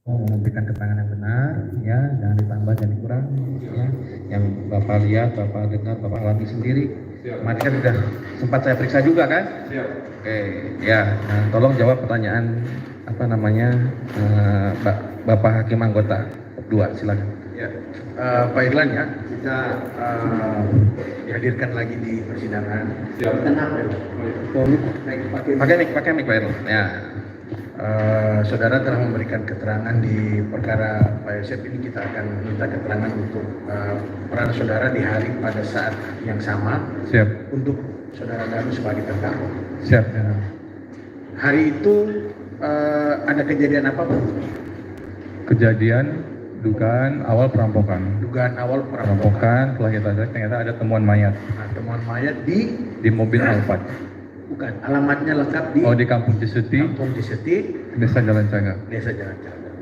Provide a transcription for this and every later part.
memberikan keterangan yang benar, ya, jangan ditambah, jangan dikurangi, ya. Yang Bapak lihat, Bapak dengar, Bapak alami sendiri. Kemarin kan sudah sempat saya periksa juga kan? Siap. Oke, ya. Nah, tolong jawab pertanyaan Bapak Hakim Anggota 2, silakan. Ya, Pak Irlan ya, kita dihadirkan lagi di persidangan. Siap. Kenapa ya? Pakai mic Pak Irlan. Ya. Saudara telah memberikan keterangan di perkara Pak Yosep ini. Kita akan minta keterangan untuk peran saudara di hari pada saat yang sama. Siap. Untuk saudara Danu sebagai terdakwa. Siap. Ya. Hari itu ada kejadian apa Pak? Kejadian dugaan awal perampokan. Dugaan awal Perampokan, setelah kita cek ternyata ada temuan mayat Nah, temuan mayat di mobil Alphard. bukan alamatnya lengkap di Oh, di Kampung Ciseti, Kampung Ciseti, Desa Jalan Cagak. Desa Jalan Cagak.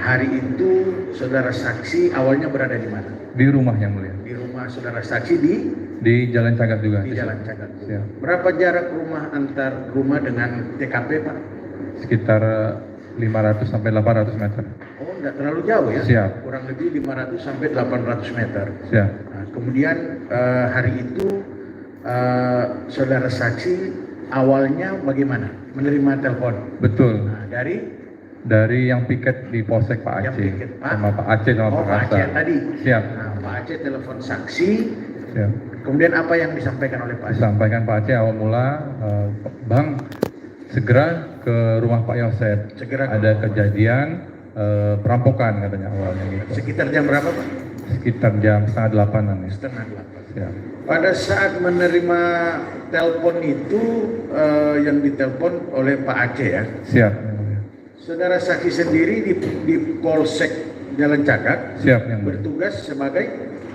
Hari itu saudara saksi awalnya berada di mana? Di rumah yang mulia. Di rumah saudara saksi Di Jalan Cagak juga. di Jalan Cagak. Siap. Berapa jarak rumah antar rumah dengan TKP Pak? Sekitar 500 sampai 800 meter. Oh, enggak terlalu jauh ya? Siap. Kurang lebih 500 sampai 800 meter. Siap. Nah, kemudian hari itu saudara saksi awalnya bagaimana? Menerima telepon. Betul. Nah, Dari yang piket di Polsek Pak yang Aceh. piket, Pak? Sama Pak Aceh sama Pak Pak Karsa. Aceh tadi. Siap. Nah, Pak Aceh telepon saksi. Siap. Kemudian apa yang disampaikan oleh Pak Aceh? Disampaikan Pak Aceh awal mula, Bang, segera ke rumah Pak Yosep. Segera ke Ada rumah. kejadian perampokan katanya awalnya gitu. Sekitar jam berapa Pak? Sekitar jam setengah 8-an ya. Setengah 8. Siap. Pada saat menerima telepon itu yang ditelepon oleh Pak Aceh ya. Siap. Yang mulia. Saudara saksi sendiri di Polsek Jalan Cagak Siap yang mulia. bertugas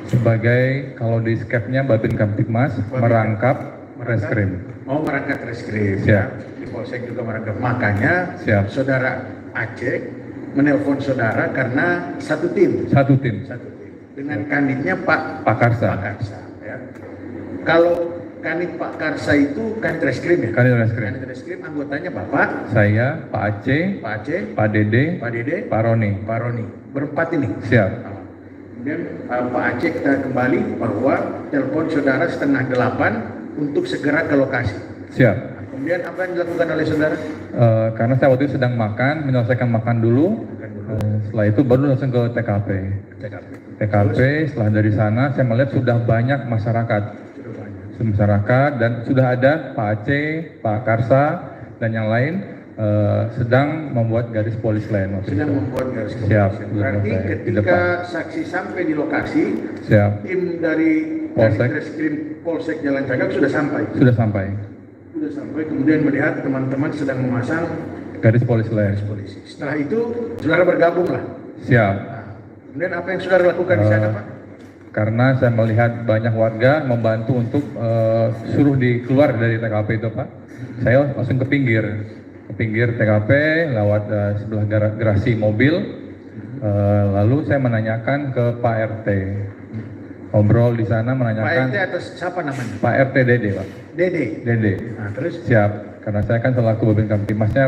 Sebagai kalau di skepnya Babin Kamtipmas merangkap reskrim. Mau merangkap reskrim. Siap. Di Polsek juga merangkap. Makanya Siap. saudara Aceh menelpon saudara karena satu tim. Satu tim. Dengan kanitnya Pak Karsa. Karsa. Ya. Kalau kanit Pak Karsa itu kanit reskrim ya? Kanit reskrim. Kanit reskrim anggotanya Bapak, Saya, Pak Aceh, Pak Aceh, Pak Dede, Pak Dede, Pak Roni. Pak Roni. Berempat ini. Siap. Kemudian Pak Aceh kita kembali bahwa telepon saudara setengah 8 untuk segera ke lokasi. Siap. Nah, kemudian apa yang dilakukan oleh saudara? Karena saya waktu itu sedang makan, menyelesaikan makan dulu. Setelah itu baru langsung ke TKP. TKP, setelah dari sana saya melihat sudah banyak masyarakat. Dan sudah ada Pak Aceh, Pak Karsa, dan yang lain sedang membuat garis polis lain. Sedang membuat garis polisi. Siap. Berarti Di ketika depan. saksi sampai di lokasi, Siap. tim dari Polsek. Reskrim Polsek Jalan Cagak sudah sampai. Sudah sampai. Sudah sampai, kemudian melihat teman-teman sedang memasang Garis polis lain. polisi. Setelah itu, saudara bergabung lah. Siap. Nah, kemudian apa yang saudara lakukan di sana, Pak? Karena saya melihat banyak warga membantu untuk suruh dikeluar dari TKP itu Pak. Saya langsung ke pinggir TKP lewat sebelah garasi mobil. Lalu saya menanyakan ke Pak RT. Ngobrol di sana Pak menanyakan RT atas siapa namanya? Pak RT Dede Pak. Dede. Dede. Nah, terus? Siap. Karena saya kan selaku Babin Kamtipmasnya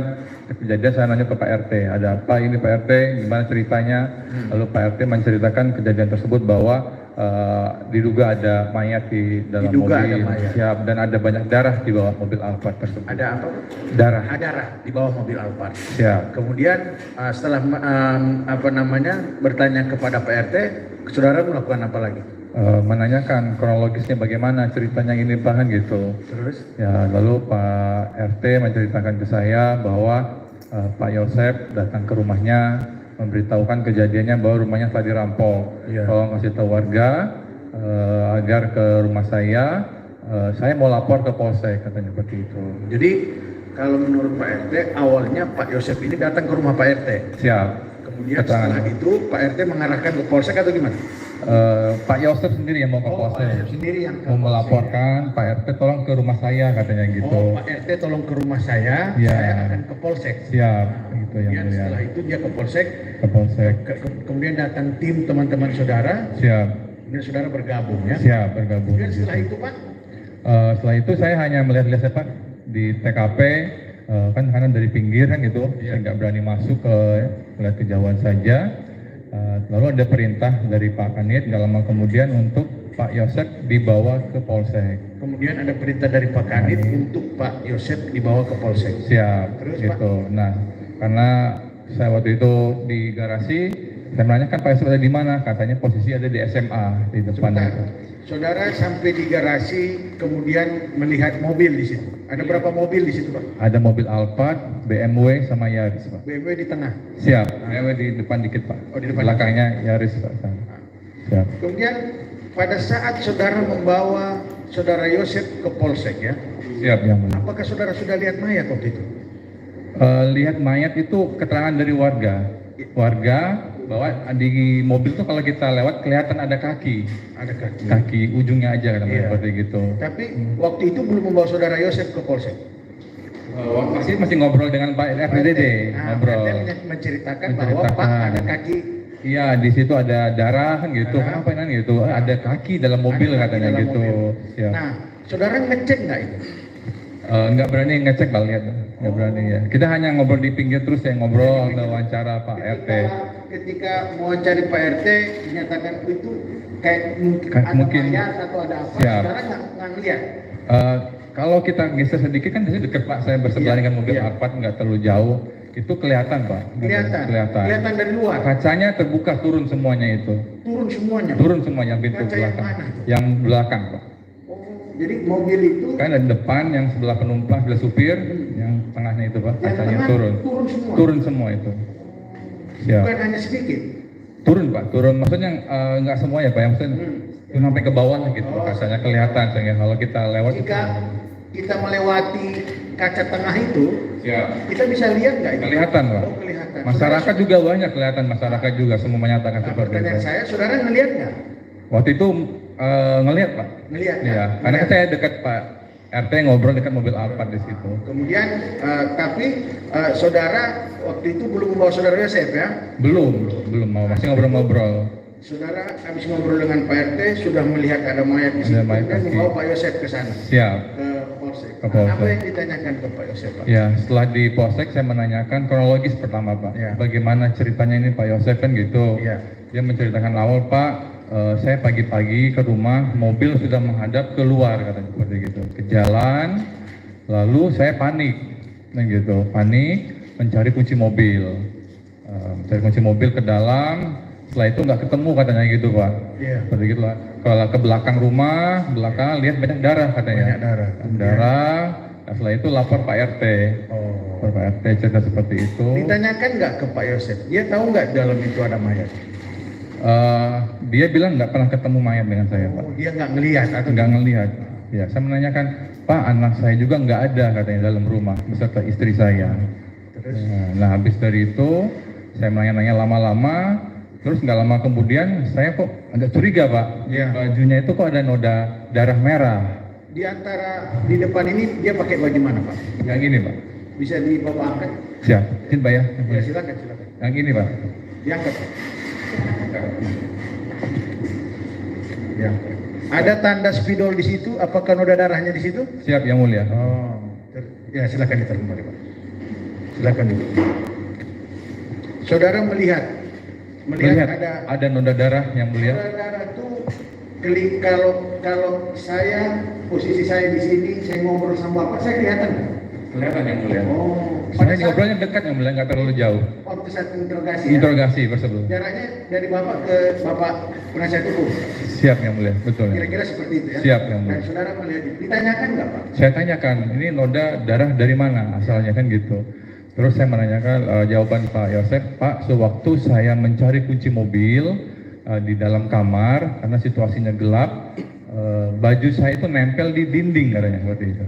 kejadian saya nanya ke Pak RT, ada apa ini Pak RT, gimana ceritanya? Lalu Pak RT menceritakan kejadian tersebut bahwa diduga ada mayat di dalam Diduga mobil. ada mayat. Siap, dan ada banyak darah di bawah mobil Alphard tersebut. Ada apa? Darah. Ada darah di bawah mobil Alphard. Siap. Kemudian setelah bertanya kepada Pak RT, saudara melakukan apa lagi? Menanyakan kronologisnya bagaimana ceritanya ini Pak gitu. Terus? Ya, lalu Pak RT menceritakan ke saya bahwa Pak Yosep datang ke rumahnya memberitahukan kejadiannya bahwa rumahnya telah dirampok. Iya. Tolong kasih tahu warga agar ke rumah saya mau lapor ke Polsek katanya seperti itu. Jadi kalau menurut Pak RT awalnya Pak Yosep ini datang ke rumah Pak RT. Siap. Kemudian Keterangan. setelah itu Pak RT mengarahkan ke Polsek atau gimana? Pak Yosep sendiri yang mau ke Pak Polsek. Yosep sendiri yang ke Mau Polsek. melaporkan Pak RT tolong ke rumah saya katanya gitu. Oh, Pak RT tolong ke rumah saya Iya. akan ke Polsek. Siap, gitu yang Kemudian mulia. setelah itu dia ke Polsek, Ke Polsek. kemudian datang tim teman-teman saudara, Siap. kemudian saudara bergabung ya. Siap bergabung. Kemudian setelah itu Pak, Setelah itu saya hanya melihat-lihat Pak di TKP kan karena dari pinggir kan gitu, saya nggak berani masuk ke melihat kejauhan saja. Lalu ada perintah dari Pak Kanit nggak lama kemudian untuk Pak Yosep dibawa ke Polsek. Kemudian ada perintah dari Pak Kanit untuk Pak Yosep dibawa ke Polsek. Siap, Terus, gitu. Nah, karena saya waktu itu di garasi, saya menanyakan Pak Yosep ada di mana? Katanya posisi ada di SMA di depan. Sebentar. Saudara sampai di garasi kemudian melihat mobil di situ. Ada berapa mobil di situ, Pak? Ada mobil Alphard, BMW sama Yaris, Pak. BMW di tengah. Siap, BMW di depan dikit, Pak. Oh, di depan. Belakangnya Yaris, Pak. Siap. Kemudian pada saat saudara membawa saudara Yosep ke Polsek ya, Siap, yang mulia. apakah saudara sudah lihat mayat waktu itu? Lihat mayat itu keterangan dari warga. Warga bahwa di mobil tuh kalau kita lewat kelihatan ada kaki. Ada kaki. Kaki ujungnya aja kan Iya. seperti gitu. Tapi waktu itu belum membawa saudara Yosep ke Polsek. Masih ngobrol dengan Pak RPDD, ngobrol. RT menceritakan bahwa Pak ada kaki. Iya, di situ ada darah kan gitu. Darah. Apa ini gitu? Ada kaki dalam mobil Ada kaki katanya dalam gitu. mobil. Siap. Nah, saudara ngecek nggak itu? Nggak berani ngecek Pak, lihat. Nggak berani ya. Kita hanya ngobrol di pinggir terus ya, ngobrol wawancara Pak RT. Ketika mewawancari Pak RT dinyatakan itu kayak ada mungkin. mayat atau ada apa, Siap. saudara nggak ngeliat. Kalau kita geser sedikit kan di sini dekat Pak, saya bersebelah Iya, dengan mobil iya. Alphard, nggak terlalu jauh. Itu kelihatan Pak. Kelihatan dari luar. Kacanya terbuka turun semuanya itu. Turun semuanya. Turun semuanya pintu Kaca yang belakang. mana itu? Yang belakang Pak. Oh, jadi mobil itu Kan ada depan yang sebelah penumpang, sebelah supir, yang tengahnya itu Pak, yang kacanya tengah turun. turun semua. Turun semua itu. Siap. Bukan hanya sedikit. Turun Pak, turun. Maksudnya nggak semua ya Pak, yang maksudnya turun sampai ke bawah gitu. Oh. Kacanya kelihatan, sehingga kalau kita lewat. Jika kita melewati kaca tengah itu, Siap. kita bisa lihat nggak itu? Kelihatan Pak. Oh, kelihatan. Masyarakat juga banyak kelihatan, masyarakat juga semua menyatakan Nah, seperti pertanyaan itu. saya, saudara ngelihat nggak? Waktu itu ngelihat Pak. Ngelihat. Iya, kan? karena Ngelihat. saya dekat Pak RT ngobrol dekat mobil Alphard di situ. Kemudian, tapi saudara waktu itu belum membawa saudara Yosep ya? Belum mau, masih ngobrol-ngobrol. Saudara habis ngobrol dengan Pak RT sudah melihat ada mayat di situ Ada mayat dan kaki. membawa Pak Yosep ke sana, Siap. ke Polsek. Ke Polsek. Apa yang ditanyakan ke Pak Yosep, Pak? Ya, setelah di Polsek saya menanyakan kronologis pertama Pak. Ya. Bagaimana ceritanya ini Pak Yosef kan gitu. Ya. Dia menceritakan awal Pak, saya pagi-pagi ke rumah, mobil sudah menghadap keluar katanya seperti gitu. Ke jalan, lalu saya panik, dan gitu. Panik, mencari kunci mobil. Mencari kunci mobil ke dalam, setelah itu nggak ketemu katanya gitu Pak. Iya. Seperti gitu lah. Kalau ke belakang rumah, belakang lihat banyak darah katanya. Banyak darah. Darah. Nah, setelah itu lapor Pak RT. Oh. Lapor Pak RT cerita seperti itu. Ditanyakan nggak ke Pak Yosep? Dia tahu nggak dalam itu ada mayat? Dia bilang nggak pernah ketemu mayat dengan saya Pak. Oh, dia nggak ngelihat atau Nggak ngelihat. Ya, saya menanyakan, Pak anak saya juga nggak ada katanya dalam rumah beserta istri saya. Terus? Nah, habis dari itu saya nanya-nanya lama-lama. Terus nggak lama kemudian saya kok agak curiga Pak. Iya. Bajunya itu kok ada noda darah merah. Di antara di depan ini dia pakai baju mana, Pak? Yang ini Pak. Bisa dibawa angkat? Siap. Izin Pak ya. Ya silakan. Yang ini Pak. Diangkat. Ya. Ada tanda spidol di situ? Apakah noda darahnya di situ? Siap yang mulia. Oh. Ya silakan ditaruh kembali, Pak. Silakan dulu. Saudara melihat Melihat ada ada noda darah yang mulia. noda darah itu kalau saya posisi saya di sini saya ngobrol sama Bapak, saya kelihatan nggak? Kelihatan yang mulia. Oh, Pada ngobrolnya dekat yang mulia, nggak terlalu jauh. waktu saat interogasi ya? Interogasi tersebut. Jaraknya dari Bapak ke Bapak penasihat hukum, Siap yang mulia, betul. Ya. kira-kira seperti itu ya? Siap, yang mulia. Dan saudara melihat itu, ditanyakan nggak Pak? Saya tanyakan, ini noda darah dari mana asalnya kan gitu. Terus saya menanyakan jawaban Pak Yosef, Pak, sewaktu saya mencari kunci mobil di dalam kamar karena situasinya gelap, baju saya itu nempel di dinding katanya seperti itu.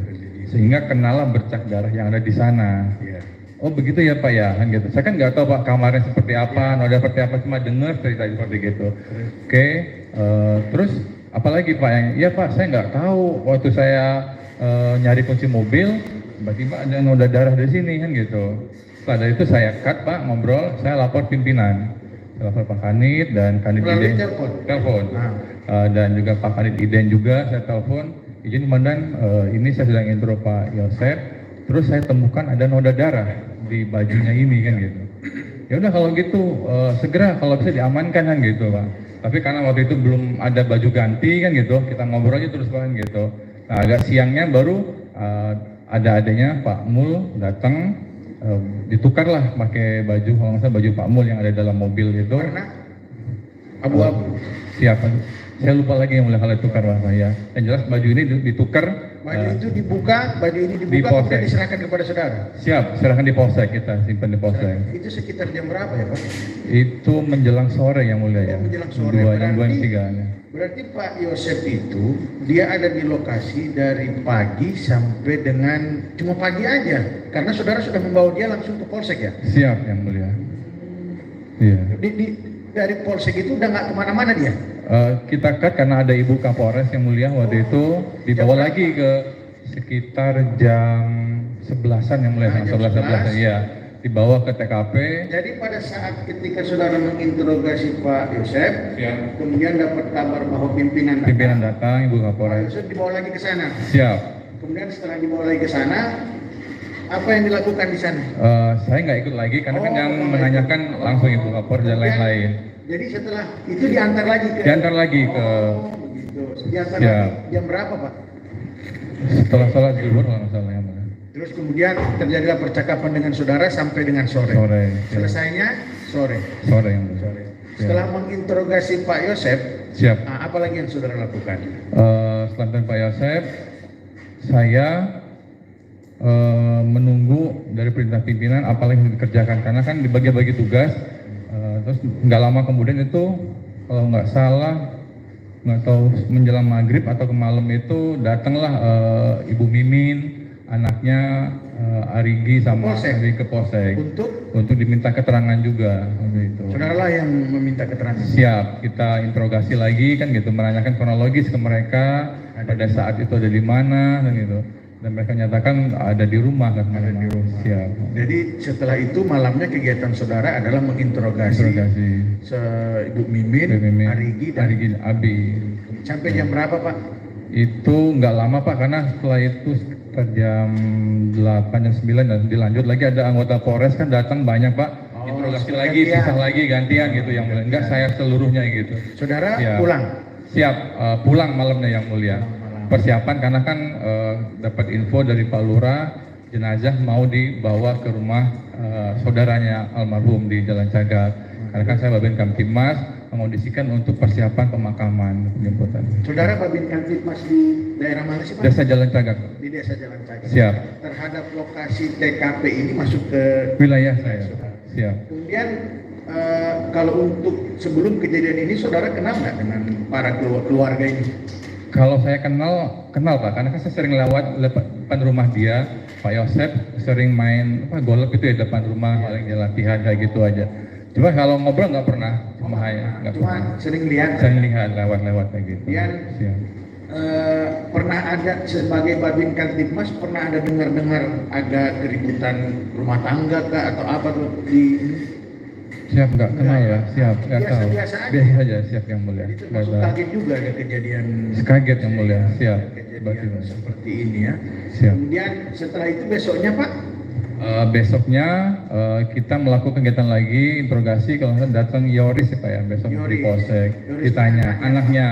Sehingga kenalah bercak darah yang ada di sana. Iya. Oh begitu ya Pak ya, kan gitu. Saya kan nggak tahu Pak kamarnya seperti apa, noda seperti apa, cuma dengar cerita seperti gitu. Oke, terus apalagi Pak yang, iya Pak saya nggak tahu waktu saya nyari kunci mobil, tiba-tiba ada noda darah di sini kan gitu. Setelah dari itu saya cut Pak, ngobrol, saya lapor pimpinan. Saya lapor Pak Kanit dan Kanit Melalui Iden. telepon? Dan juga Pak Kanit Iden juga saya telepon. Izin Komandan, ini saya sedang intro Pak Yosef. Terus saya temukan ada noda darah di bajunya ini kan gitu. Ya udah kalau gitu segera kalau bisa diamankan kan gitu Pak. Tapi karena waktu itu belum ada baju ganti kan gitu, kita ngobrol aja terus kan gitu. Nah, agak siangnya baru ada adanya Pak Mul datang, ditukarlah pakai baju, kalau nggak salah baju Pak Mul yang ada dalam mobil itu. Warna abu-abu. Siapa? Saya lupa lagi yang mulai kalau ditukar Pak ya. Yang jelas baju ini ditukar. Baju itu dibuka, baju ini di dibuka polsek. kemudian diserahkan kepada saudara. Siap, serahkan di polsek, kita simpan di polsek. Itu sekitar jam berapa ya Pak? Itu menjelang sore yang mulia ya. Menjelang sore. Jam 2 jam 3 ya. Berarti Pak Yosef itu dia ada di lokasi dari pagi sampai dengan cuma pagi aja, karena saudara sudah membawa dia langsung ke polsek ya? Siap yang mulia. Iya. Dari polsek itu udah nggak kemana-mana dia? Kita cut karena ada Ibu Kapolres yang mulia waktu itu dibawa lagi ke sekitar jam 11-an yang mulia, jam 11 ya. Dibawa ke TKP. Jadi pada saat ketika saudara menginterogasi Pak Yosef, Siap. kemudian dapat kabar bahwa pimpinan Datang, Ibu Pak Kapolres. Yosef dibawa lagi ke sana. Siap. Kemudian setelah dibawa lagi ke sana, apa yang dilakukan di sana? Saya nggak ikut lagi karena kan yang nggak menanyakan langsung Ibu Kapolres dan lain-lain. Jadi setelah itu diantar lagi ke? Diantar lagi ke. Begitu. Diantar Siap. lagi jam berapa Pak? Setelah sholat zuhur kalau nggak salah yang mulia. Terus kemudian terjadilah percakapan dengan saudara sampai dengan sore. Sore. Selesainya sore. Sore yang mulia. Sore. Setelah menginterogasi Pak Yosef, Siap. apa lagi yang saudara lakukan? Setelah Pak Yosef, saya menunggu dari perintah pimpinan apa yang dikerjakan karena kan dibagi-bagi tugas. Terus nggak lama kemudian itu kalau nggak salah nggak tahu menjelang maghrib atau ke malam itu datanglah Ibu Mimin, anaknya Arigi sama Ari ke polsek untuk diminta keterangan juga gitu. Saudara yang meminta keterangan. Siap, kita interogasi lagi kan gitu, menanyakan kronologis ke mereka pada saat itu ada di mana dan gitu. Dan mereka nyatakan ada di rumah kan. Ada di rumah. Siap. Jadi setelah itu malamnya kegiatan saudara adalah menginterogasi Ibu Mimin, Arigi dan Abi. Sampai jam berapa Pak? Itu nggak lama Pak karena setelah itu sekitar jam 8 jam 9 dan dilanjut lagi ada anggota Polres kan datang banyak Pak. Interogasi lagi, pisah lagi gantian gitu yang mulia. Enggak saya seluruhnya gitu. Saudara Siap. pulang? Siap, pulang malamnya yang mulia. Persiapan karena kan dapat info dari Pak Lurah jenazah mau dibawa ke rumah saudaranya almarhum di Jalan Cagak. Karena kan saya Babin Kamtibmas mengondisikan untuk persiapan pemakaman penjemputan. Saudara Babin Kamtibmas di daerah mana sih Pak? Desa Jalan Cagak. Di Desa Jalan Cagak. Siap. Terhadap lokasi TKP ini masuk ke Wilayah saya. Siap. Kemudian kalau untuk sebelum kejadian ini saudara kenal nggak dengan para keluarga ini? Kalau saya kenal Pak, karena kan saya sering lewat depan rumah dia, Pak Yosef sering main golf itu ya depan rumah, paling dia latihan kayak gitu aja. Cuma kalau ngobrol nggak pernah, cuma sering lihat. Sering lihat lewat kayak gitu. Kemudian pernah ada sebagai Babin Kamtibmas pernah ada dengar ada keributan rumah tangga kah atau apa tuh di Siap, nggak kenal ya, siap, nggak tahu. Biasa aja, siap yang mulia. Termasuk kaget juga ada kejadian. Kaget yang mulia, siap. Kejadian seperti ini ya. Siap. Kemudian setelah itu besoknya Pak? Besoknya kita melakukan kegiatan lagi, interogasi. Kalau nggak datang Yoris ya Pak ya, besok di polsek. Ditanya anaknya,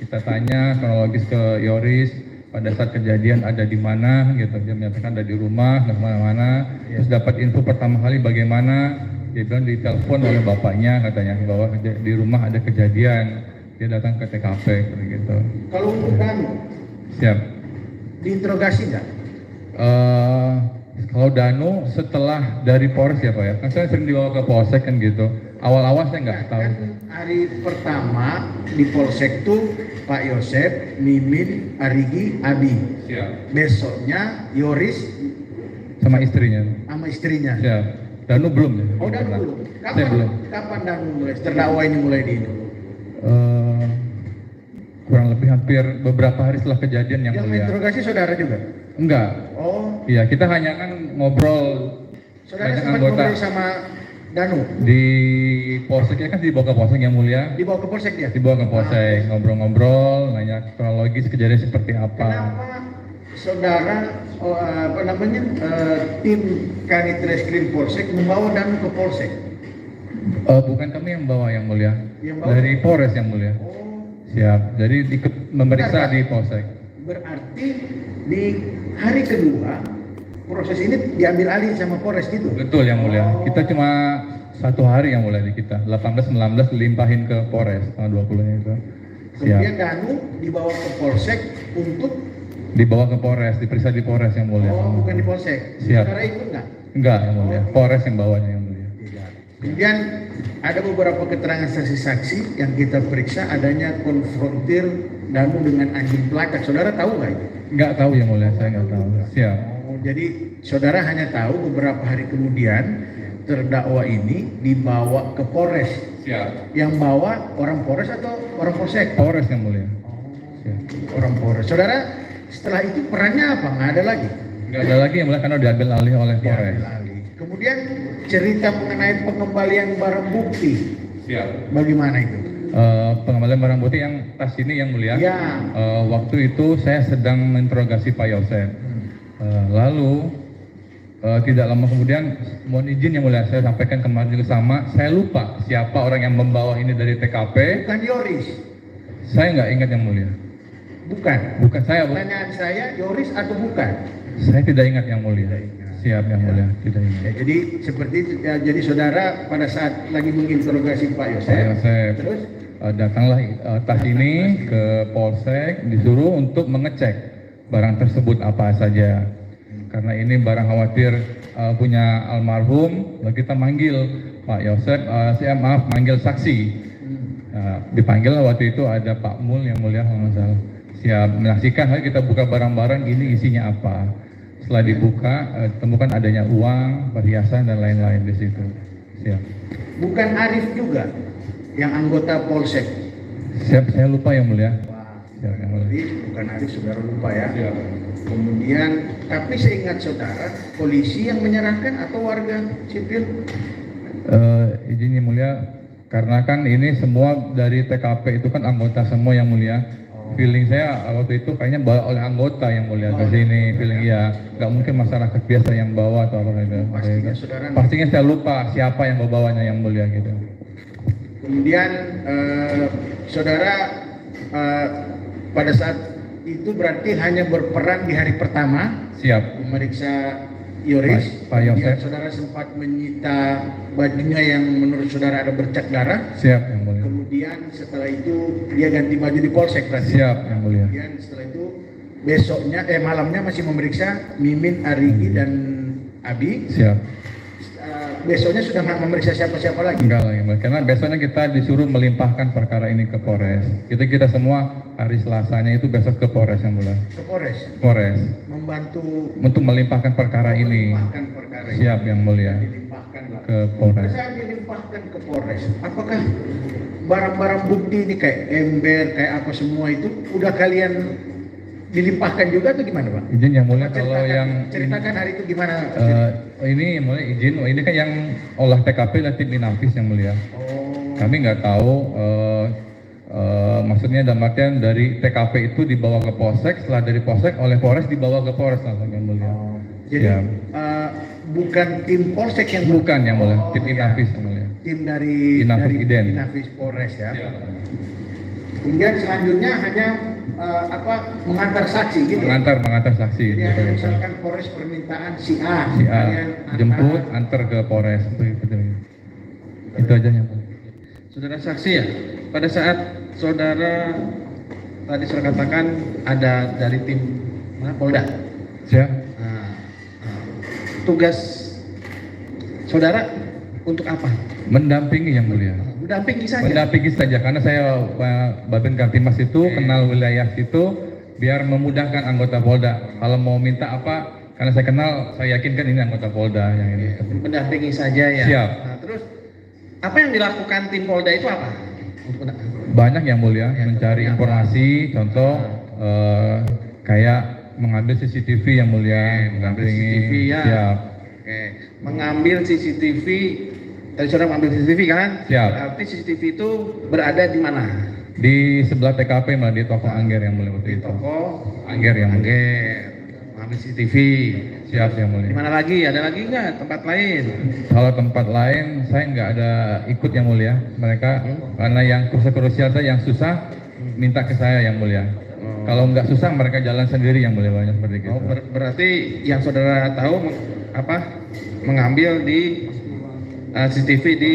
kita tanya kronologis ke Yoris. Pada saat kejadian ada di mana gitu, dia menyatakan ada di rumah, nggak kemana-mana. Terus dapat info pertama kali bagaimana? Dia bilang ditelepon oleh bapaknya katanya bahwa di rumah ada kejadian. Dia datang ke TKP gitu. Kalau untuk kami, siap. Diinterogasi nggak? Kalau Danu setelah dari Polres ya Pak ya, kan saya sering dibawa ke Polsek kan gitu. Awal-awal saya nggak tahu. Kan hari pertama di Polsek tuh Pak Yosef, Mimin, Arigi, Abi. Siap. Besoknya Yoris sama istrinya. Siap. Danu belum ya? Oh Danu belum. Saya belum. Kapan Danu mulai? Terdakwa ini mulai di ini? Kurang lebih hampir beberapa hari setelah kejadian yang mulia. Yang interogasi saudara juga? Enggak. Oh. Iya, kita hanya kan ngobrol. Saudara sempat ngobrol sama Danu? Di polseknya kan dibawa ke polsek yang mulia. Dibawa ke polsek dia? Dibawa ke polsek, ngobrol-ngobrol, nanya kronologis kejadian seperti apa. Kenapa saudara tim Kanit Reskrim Polsek membawa Danu ke Polsek. Bukan kami yang bawa yang mulia, Yang bawa? dari Polres yang mulia. Oh, Siap, jadi ikut memeriksa Bentar, di Polsek. berarti di hari kedua proses ini diambil alih sama Polres gitu. Betul yang mulia. Oh. Kita cuma 1 hari yang mulai di kita. 18-19 limpahin ke Polres tanggal 20-nya itu. Kemudian Siap. Danu dibawa ke Polsek untuk Dibawa ke Polres, diperiksa di Polres yang mulia. bukan di Polsek. Siap. Saudara ikut nggak? Enggak yang mulia. Polres yang bawanya yang mulia. Tidak. Kemudian ada beberapa keterangan saksi-saksi yang kita periksa adanya konfrontir Danu dengan anjing pelacak. Saudara tahu nggak itu? Enggak tahu yang mulia, saya enggak tahu. Siap. Oh, jadi saudara hanya tahu beberapa hari kemudian terdakwa ini dibawa ke Polres. Siap. Yang bawa orang Polres atau orang Polsek? Polres yang mulia. Siap. Orang Polres. Saudara setelah itu perannya apa? Nggak ada lagi. Enggak ada lagi yang mulia karena diambil alih oleh Polres. Diambil alih. Kemudian cerita mengenai pengembalian barang bukti. Siap. Bagaimana itu? Pengembalian barang bukti yang tas ini yang mulia. Ya. Waktu itu saya sedang menginterogasi Pak Yosef. Lalu tidak lama kemudian mohon izin yang mulia saya sampaikan kemarin juga sama. Saya lupa siapa orang yang membawa ini dari TKP. Bukan Yoris. Saya nggak ingat yang mulia. Bukan. Bukan saya, Bu. Pertanyaan saya, Yoris atau bukan? Saya tidak ingat yang mulia. Siap yang mulia, tidak ingat. Ya, jadi seperti itu, ya, jadi saudara pada saat lagi menginterogasi Pak Yosef, Pak Yosef. terus Datanglah tas ini ke Polsek, disuruh untuk mengecek barang tersebut apa saja. Karena ini barang khawatir punya almarhum, lalu kita manggil Pak Yosef, manggil saksi. Dipanggil waktu itu ada Pak Mul yang mulia kalau nggak salah. Siap menyaksikan, lalu kita buka barang-barang ini isinya apa. Setelah dibuka, temukan adanya uang, perhiasan dan lain-lain di situ. Siap. bukan Arif juga yang anggota Polsek. Siap, saya lupa yang mulia. Siap, yang mulia. Arif, bukan Arif, saudara lupa ya. Siap. Kemudian, tapi seingat saudara, polisi yang menyerahkan atau warga sipil? Izin yang mulia, karena kan ini semua dari TKP itu kan anggota semua yang mulia. Feeling saya waktu itu kayaknya bawa oleh anggota yang mulia ke sini. Feeling ya, nggak mungkin masyarakat biasa yang bawa atau apa gitu. Pastinya saudara. Pastinya saya lupa siapa yang bawanya yang mulia gitu. Kemudian saudara pada saat itu berarti hanya berperan di hari pertama Siap. memeriksa Yoris. Pak Kemudian Yosef. saudara sempat menyita bajunya yang menurut saudara ada bercak darah. Siap yang mulia. Kemudian setelah itu dia ganti baju di Polsek berarti. Siap yang mulia. Kemudian setelah itu besoknya malamnya masih memeriksa Mimin, Arigi dan Abi. Siap. Besoknya sudah memeriksa siapa-siapa lagi. Enggak lagi, Mbak. Karena besoknya kita disuruh melimpahkan perkara ini ke Polres. Kita semua hari Selasanya itu besok ke Polres yang mulia. Ke Polres Polres membantu untuk melimpahkan perkara ini. melimpahkan perkara ini. Siap yang mulia. Dilimpahkan lah. Ke Polres. Saat dilimpahkan ke Polres, apakah barang-barang bukti ini kayak ember, kayak apa semua itu udah kalian dilimpahkan juga atau gimana, Pak? Izin yang mulia kalau Ceritakan- yang ceritakan hari itu gimana? ini yang mulia izin. Ini kan yang olah TKP dan tim Inafis yang mulia. Oh, Kami nggak tahu. Maksudnya dalam artian dari TKP itu dibawa ke Polsek, setelah dari Polsek oleh Polres dibawa ke Polres langsung yang mulia. jadi Siap. bukan tim Polsek yang Bukan yang mulia, tim iya. Inafis yang mulia. Tim dari Inafis Iden. Inafis Polres ya. Kemudian selanjutnya hanya mengantar saksi gitu. Mengantar saksi. Jadi gitu. misalkan Polres permintaan si A, Si A kalian jemput, antar ke Polres. Itu aja yang mulia. Saudara saksi ya, pada saat saudara tadi saudara katakan ada dari tim mana, Polda. Siap. Nah, tugas saudara untuk apa? Mendampingi yang mulia. Mendampingi saja. Mendampingi saja karena saya Babin Kamtimas itu kenal wilayah situ biar memudahkan anggota Polda. Kalau mau minta apa, karena saya kenal, saya yakin kan ini anggota Polda yang ini. Mendampingi saja ya. Siap. Nah, terus apa yang dilakukan tim Polda itu apa? Banyak yang mulia Ya, mencari seperti apa? informasi, contoh kayak mengambil CCTV yang mulia, mengambil mendampingi. CCTV ya. Siap. Oke, mengambil CCTV. Tadi saudara mengambil CCTV kan? Siap. Berarti CCTV itu berada di mana? Di sebelah TKP malah di toko Angger yang mulia waktu Di itu. toko Angger yang mulia. Angger. mengambil CCTV. Siap yang Di mulia. mana lagi? Ada lagi nggak tempat lain? Kalau tempat lain saya nggak ada ikut yang mulia. Mereka karena yang krusial saya yang susah minta ke saya yang mulia. Kalau nggak susah mereka jalan sendiri yang mulia, banyak seperti itu. Oh, berarti yang saudara tahu mengambil di CCTV di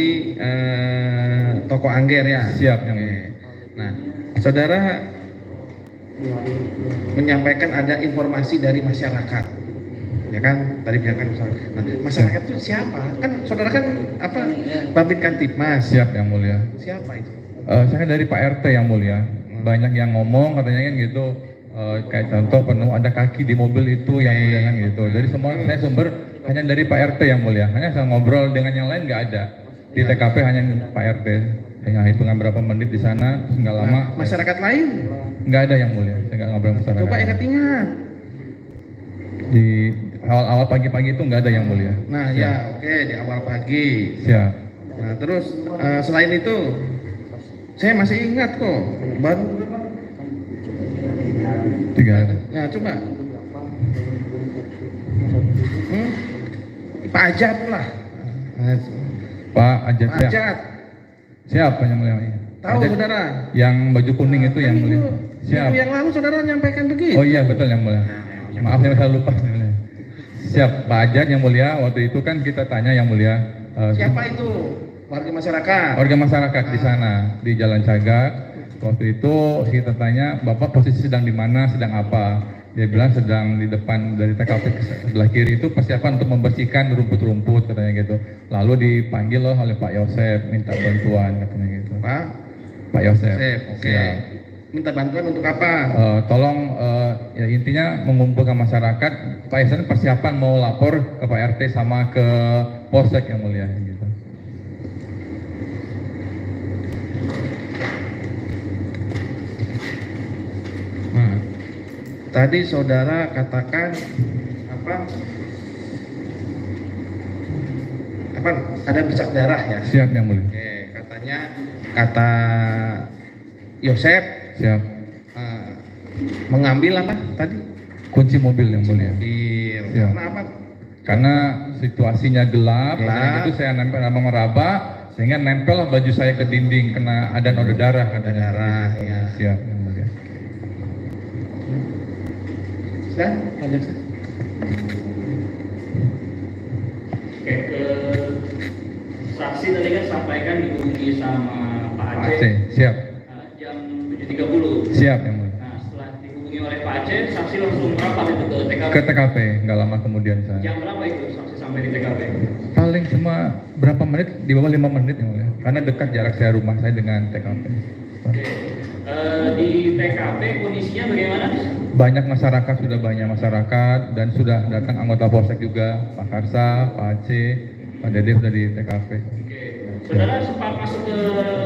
toko Angger ya. Siap yang mulia. Nah, saudara menyampaikan ada informasi dari masyarakat, ya kan? Tadi biarkan masyarakat itu siapa? Kan saudara kan Babin Kantipmas. Siap yang mulia. Siapa itu? Saya dari Pak RT yang mulia. Banyak yang ngomong katanya kan gitu. Kayak contoh penuh ada kaki di mobil itu yang mulia kan gitu. Jadi semua saya sumber hanya dari Pak RT yang mulia. Hanya saya ngobrol dengan yang lain nggak ada. Di TKP hanya Pak RT. Yang hitungan berapa menit di sana, nggak lama. Masyarakat lain? Nggak ada yang mulia. Saya nggak ngobrol masyarakat. Coba ingat-ingat. Di awal-awal pagi-pagi itu nggak ada yang mulia. Nah ya, oke, di awal pagi. Siap. Nah terus selain itu, saya masih ingat kok, baru. 3. Nah coba. Pak Ajat lah. Pak Ajat. Pak Siap. Ajat. Siap yang mulia. Tahu Ajat, saudara? yang baju kuning itu yang mulia. Siap. Minggu yang lalu saudara nyampaikan begitu. Oh iya betul yang mulia. Maaf saya lupa. Yang mulia. Siap Pak Ajat yang mulia. Waktu itu kan kita tanya yang mulia. Siapa itu? Warga masyarakat. Warga masyarakat di sana di Jalan Cagak. Waktu itu kita tanya Bapak posisi sedang di mana, sedang apa? Dia bilang sedang di depan dari TKP sebelah kiri itu persiapan untuk membersihkan rumput-rumput katanya gitu. Lalu dipanggil loh oleh Pak Yosef minta bantuan katanya gitu. Pak Yosef. Oke. Siap. Minta bantuan untuk apa? Tolong ya intinya mengumpulkan masyarakat. Pak Yosef persiapan mau lapor ke Pak RT sama ke Polsek yang mulia gitu. Nah, tadi saudara katakan ada bercak darah ya? Siap yang mulia. Oke, katanya kata Yosef Siap. mengambil apa tadi? Kunci mobil yang mulia. Mobil. Ya. Karena apa? Karena situasinya gelap, katanya itu saya nempel sama meraba sehingga nempel lah baju saya ke dinding kena ada noda darah katanya. Darah, ya. Siap yang mulia. Sudah? Lanjut. Oke, saksi tadi kan sampaikan dihubungi sama Pak Pak Aceh Aceh, siap. jam 7.30. Siap yang mulia. Nah, setelah dihubungi oleh Pak Aceh, saksi langsung merapat itu ke TKP. Ke TKP, nggak lama kemudian saya. Jam berapa itu saksi sampai di TKP? Paling cuma berapa menit, di bawah 5 menit yang mulia. Karena dekat jarak saya rumah saya dengan TKP. Oke. Di TKP kondisinya bagaimana? Banyak masyarakat, sudah banyak masyarakat dan sudah datang anggota Polsek juga, Pak Karsa, Pak Aceh, Pak Dede sudah di TKP. Oke. Saudara sempat masuk ke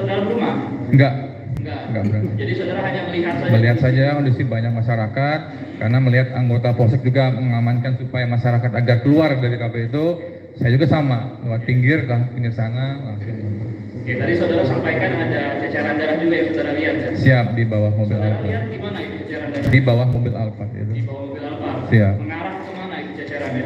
dalam rumah? Enggak Enggak. berani. Jadi saudara hanya melihat saja. Melihat saja kondisi banyak masyarakat, karena melihat anggota Polsek juga mengamankan supaya masyarakat agar keluar dari TKP itu, saya juga sama, lewat pinggir sana langsung. Oke, tadi saudara sampaikan ada ceceran darah juga yang saudara lihat ya? Siap di bawah mobil Saudara Alphard. lihat di mana itu ceceran darah? Di bawah mobil Alphard Di itu. bawah mobil Alphard. Siap. Mengarah ke mana itu cecerannya?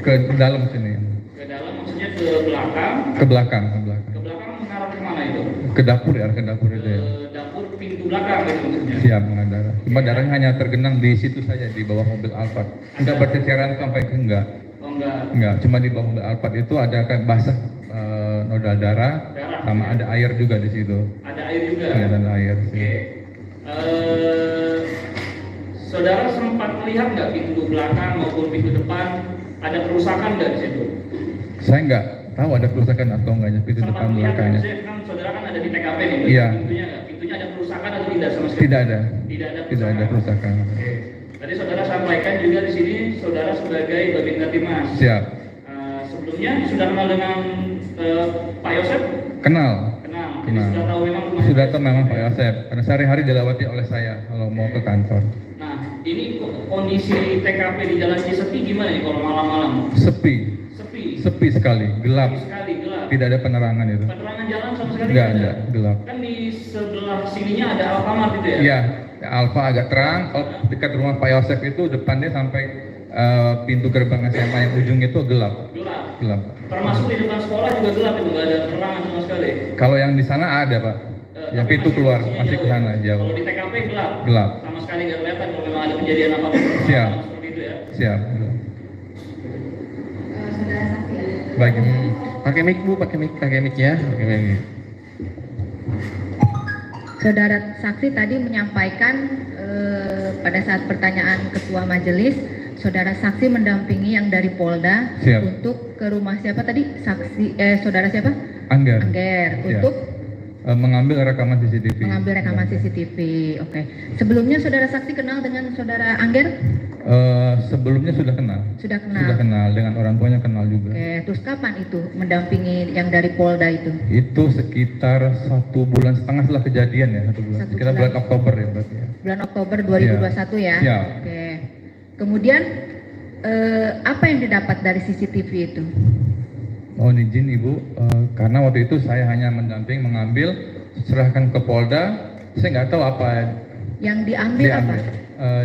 Ke dalam sini. Ke dalam maksudnya ke belakang. Ke belakang. Ke belakang mengarah ke mana itu? Ke dapur ya, ke dapur itu ya. Ke dapur pintu belakang itu maksudnya. Siap mengenai darah. Cuma darahnya hanya tergenang di situ saja di bawah mobil Alphard. Enggak berceceran sampai ke enggak. Oh enggak. Enggak, cuma di bawah mobil Alphard itu ada kayak basah noda darah sama ada air juga di situ. Ada air juga. Kelihatan air. Oke. Saudara sempat melihat nggak pintu belakang maupun pintu depan ada kerusakan nggak di situ? Saya enggak tahu ada kerusakan atau enggaknya pintu Sempat depan melihat belakangnya. maksudnya kan saudara kan ada di TKP nih. Iya. Pintunya nggak? Pintunya ada kerusakan atau tidak sama sekali? Tidak ada. Tidak ada. Tidak ada kerusakan. Oke. Tadi saudara sampaikan juga di sini saudara sebagai Babin Kantipmas. Siap. Sebelumnya sudah kenal dengan Pak Yosef? Kenal. Kenal. Jadi Kenal. sudah tahu memang rumahnya Sudah Pak tahu memang Pak Yosef. Karena sehari-hari dilewati oleh saya kalau mau ke kantor. Nah, ini kondisi TKP di Jalan Cisepi gimana nih kalau malam-malam? Sepi. Sepi. Sepi sekali. Gelap. Sepi sekali, gelap. Tidak ada penerangan itu. Penerangan jalan sama sekali Enggak nggak ada. Gelap. Kan di sebelah sininya ada Alfamart itu ya? Iya. Alfa agak terang. Kalau dekat rumah Pak Yosef itu depannya sampai pintu gerbang SMA yang ujung itu gelap. Gelap. Termasuk di depan sekolah juga gelap itu, nggak ada penerangan sama sekali. Kalau yang di sana ada Pak, yang pintu keluar masih ke sana jauh. Kalau di TKP gelap. Gelap. Sama sekali nggak kelihatan kalau memang ada kejadian apa-apa. Siap. Seperti itu ya. Siap. Saudara saksi. Baik. Pakai mic Bu, pakai mic ya. Pakai mic. Saudara saksi tadi menyampaikan pada saat pertanyaan ketua majelis, saudara saksi mendampingi yang dari Polda Siap. untuk ke rumah siapa tadi? Saudara siapa? Angger. Angger Siap. untuk Mengambil rekaman CCTV. mengambil rekaman CCTV. Oke. Sebelumnya saudara saksi kenal dengan saudara Angger? Sebelumnya sudah kenal. Sudah kenal. Sudah kenal, dengan orang tuanya kenal juga. Oke. Terus kapan itu mendampingi yang dari Polda itu? Itu sekitar 1,5 bulan setelah kejadian ya, 1 bulan. Satu Sekitar bulan. bulan Oktober ya berarti ya. Bulan Oktober 2021 ya? Siap. Oke. Kemudian apa yang didapat dari CCTV itu? Mohon izin Ibu, karena waktu itu saya hanya mendamping mengambil, serahkan ke Polda, saya nggak tahu apa Yang diambil apa?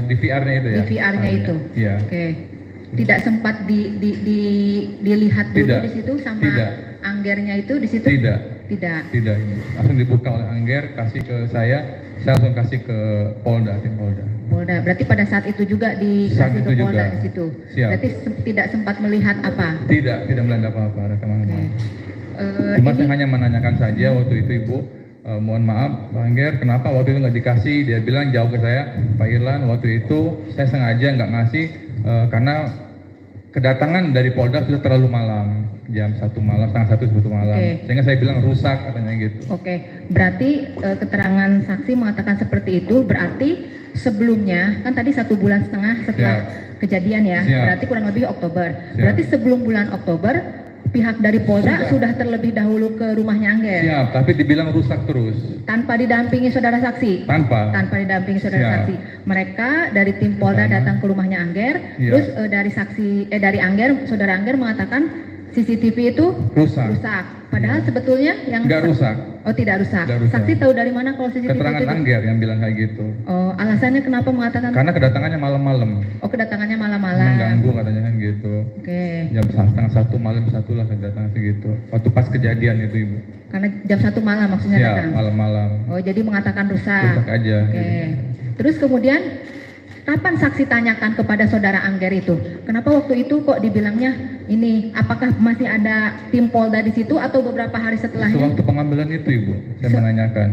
Di VR-nya itu ya. Di VR-nya itu. Iya. Oke. Tidak sempat dilihat dulu Tidak. di situ sama Tidak. Anggernya itu di situ? Tidak. Tidak. Tidak, ini langsung dibuka oleh Angger, kasih ke saya langsung kasih ke Polda, tim Polda. Polda. Berarti pada saat itu juga Saat dikasih ke itu Polda juga. di situ. Siap. Berarti tidak sempat melihat apa? Tidak melihat apa-apa rekaman. Oke. Cuma Ini saya hanya menanyakan saja waktu itu Ibu, mohon maaf Pak Angger, kenapa waktu itu nggak dikasih? Dia bilang jauh ke saya, Pak Irlan, waktu itu saya sengaja nggak ngasih karena kedatangan dari Polda sudah terlalu malam, jam 1 malam, setengah 1 malam. Oke. Sehingga saya bilang rusak katanya gitu. Oke, berarti keterangan saksi mengatakan seperti itu, berarti sebelumnya, kan tadi 1,5 bulan setelah kejadian ya, Siap. berarti kurang lebih Oktober. Siap. Berarti sebelum bulan Oktober, pihak dari Polda sudah terlebih dahulu ke rumahnya Angger, Siap, tapi dibilang rusak terus. tanpa didampingi saudara saksi. Tanpa. Tanpa didampingi saudara Siap. saksi. Mereka dari tim Polda Pertama. datang ke rumahnya Angger, Iya. terus dari Angger, saudara Angger mengatakan CCTV itu Rusak. Padahal sebetulnya yang Nggak rusak. Oh, tidak rusak. Tidak rusak. Saksi tahu dari mana kalau CCTV Keterangan itu? Angger yang bilang kayak gitu. Oh, alasannya kenapa mengatakan? Karena kedatangannya malam-malam. Oh, kedatangannya malam-malam. Mengganggu katanya kan gitu. Oke. Jam setengah 1 malam 1 lah kedatangan segitu. Waktu pas kejadian itu Ibu. Karena jam 1 malam maksudnya Ya, datang. malam-malam. Oh, jadi mengatakan rusak. Rusak aja. Oke. Terus kemudian kapan saksi tanyakan kepada saudara Angger itu? Kenapa waktu itu kok dibilangnya ini? Apakah masih ada tim Polda di situ atau beberapa hari setelahnya? Sewaktu pengambilan itu Ibu, saya menanyakan.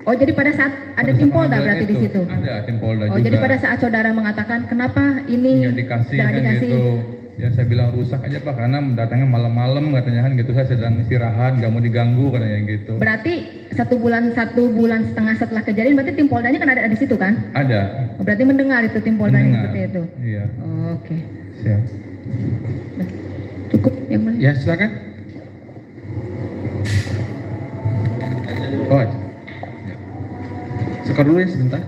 Oh, jadi pada saat ada Pada tim saat Polda pengambilan berarti di itu, situ? Ada tim Polda Oh, juga. jadi pada saat saudara mengatakan kenapa ini Nggak dikasih nggak kan dikasih? gitu. Ya saya bilang rusak aja Pak, karena datangnya malam-malam katanya kan gitu. Saya sedang istirahat, nggak mau diganggu katanya gitu. Berarti 1,5 bulan setelah kejadian berarti tim Poldanya kan ada di situ kan? Ada. Oh, berarti mendengar itu tim Poldanya Mendengar. seperti itu. Iya. Oh, oke. Siap. Cukup yang mana? Ya, silakan. Oh. Skor dulu ya sebentar.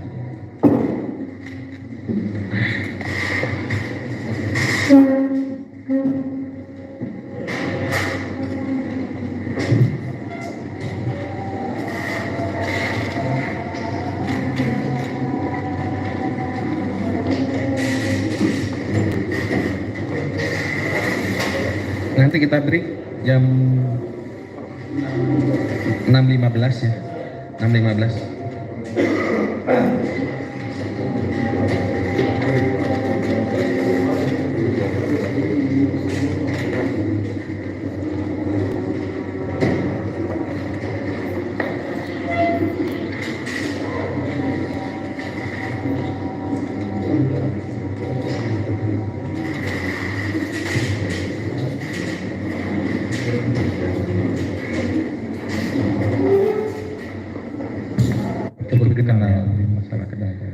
Nanti kita break jam 6.15 ya. 6.15. Cukup dikenal di masyarakat ada.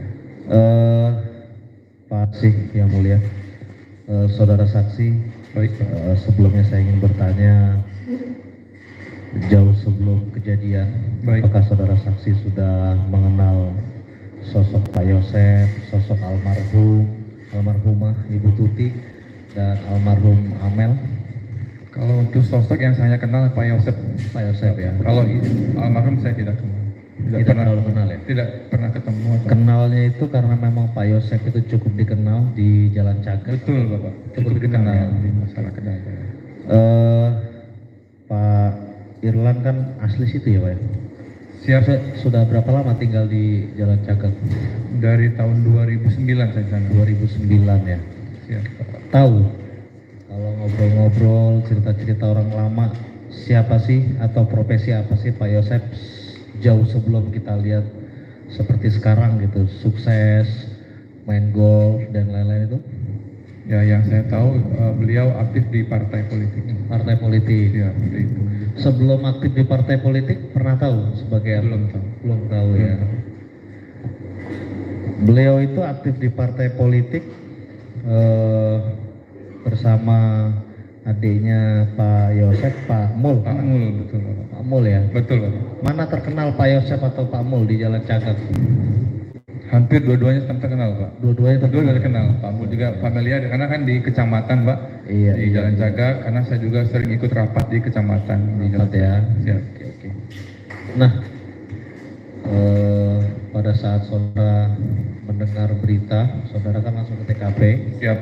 Pak Sih yang mulia, saudara saksi, sebelumnya saya ingin bertanya, jauh sebelum kejadian, Baik. apakah saudara saksi sudah mengenal sosok Pak Yosef, sosok almarhumah Ibu Tuti, dan almarhum Amel? Kalau untuk sosok yang saya kenal Pak Yosef. Pak Yosef ya. Kalau almarhum saya tidak kenal. Tidak terlalu kenal ya? Tidak pernah ketemu atau? Kenalnya itu karena memang Pak Yosef itu cukup dikenal di Jalan Cagak. Betul Bapak, cukup dikenal di masyarakat ada. Pak Irlan kan asli situ ya Pak ya? Siap, Sudah berapa lama tinggal di Jalan Cagak? dari tahun 2009 saya di sana. 2009 ya. Siap. Tahu kalau ngobrol-ngobrol cerita-cerita orang lama, siapa sih atau profesi apa sih Pak Yosef jauh sebelum kita lihat seperti sekarang gitu, sukses, main golf dan lain-lain itu? Ya, yang saya tahu beliau aktif di partai politik. Partai politik. Ya, seperti itu. Sebelum aktif di partai politik pernah tahu sebagai Belum tahu. Belum tahu ya. Beliau itu aktif di partai politik bersama adiknya Pak Yosef, Pak Mul. Pak Mul, betul Bapak. Pak Mul ya. Betul Bapak. Mana terkenal Pak Yosef atau Pak Mul di Jalan Cagak? Hampir dua-duanya terkenal Pak. Dua-duanya Dua-duanya terkenal. terkenal. Pak Mul juga familiar karena kan di kecamatan Pak. Iya, Di iya, Jalan iya. Cagak, karena saya juga sering ikut rapat di kecamatan di Jalan Ya. Siap. Oke. Nah, pada saat saudara mendengar berita, saudara kan langsung ke TKP Siap.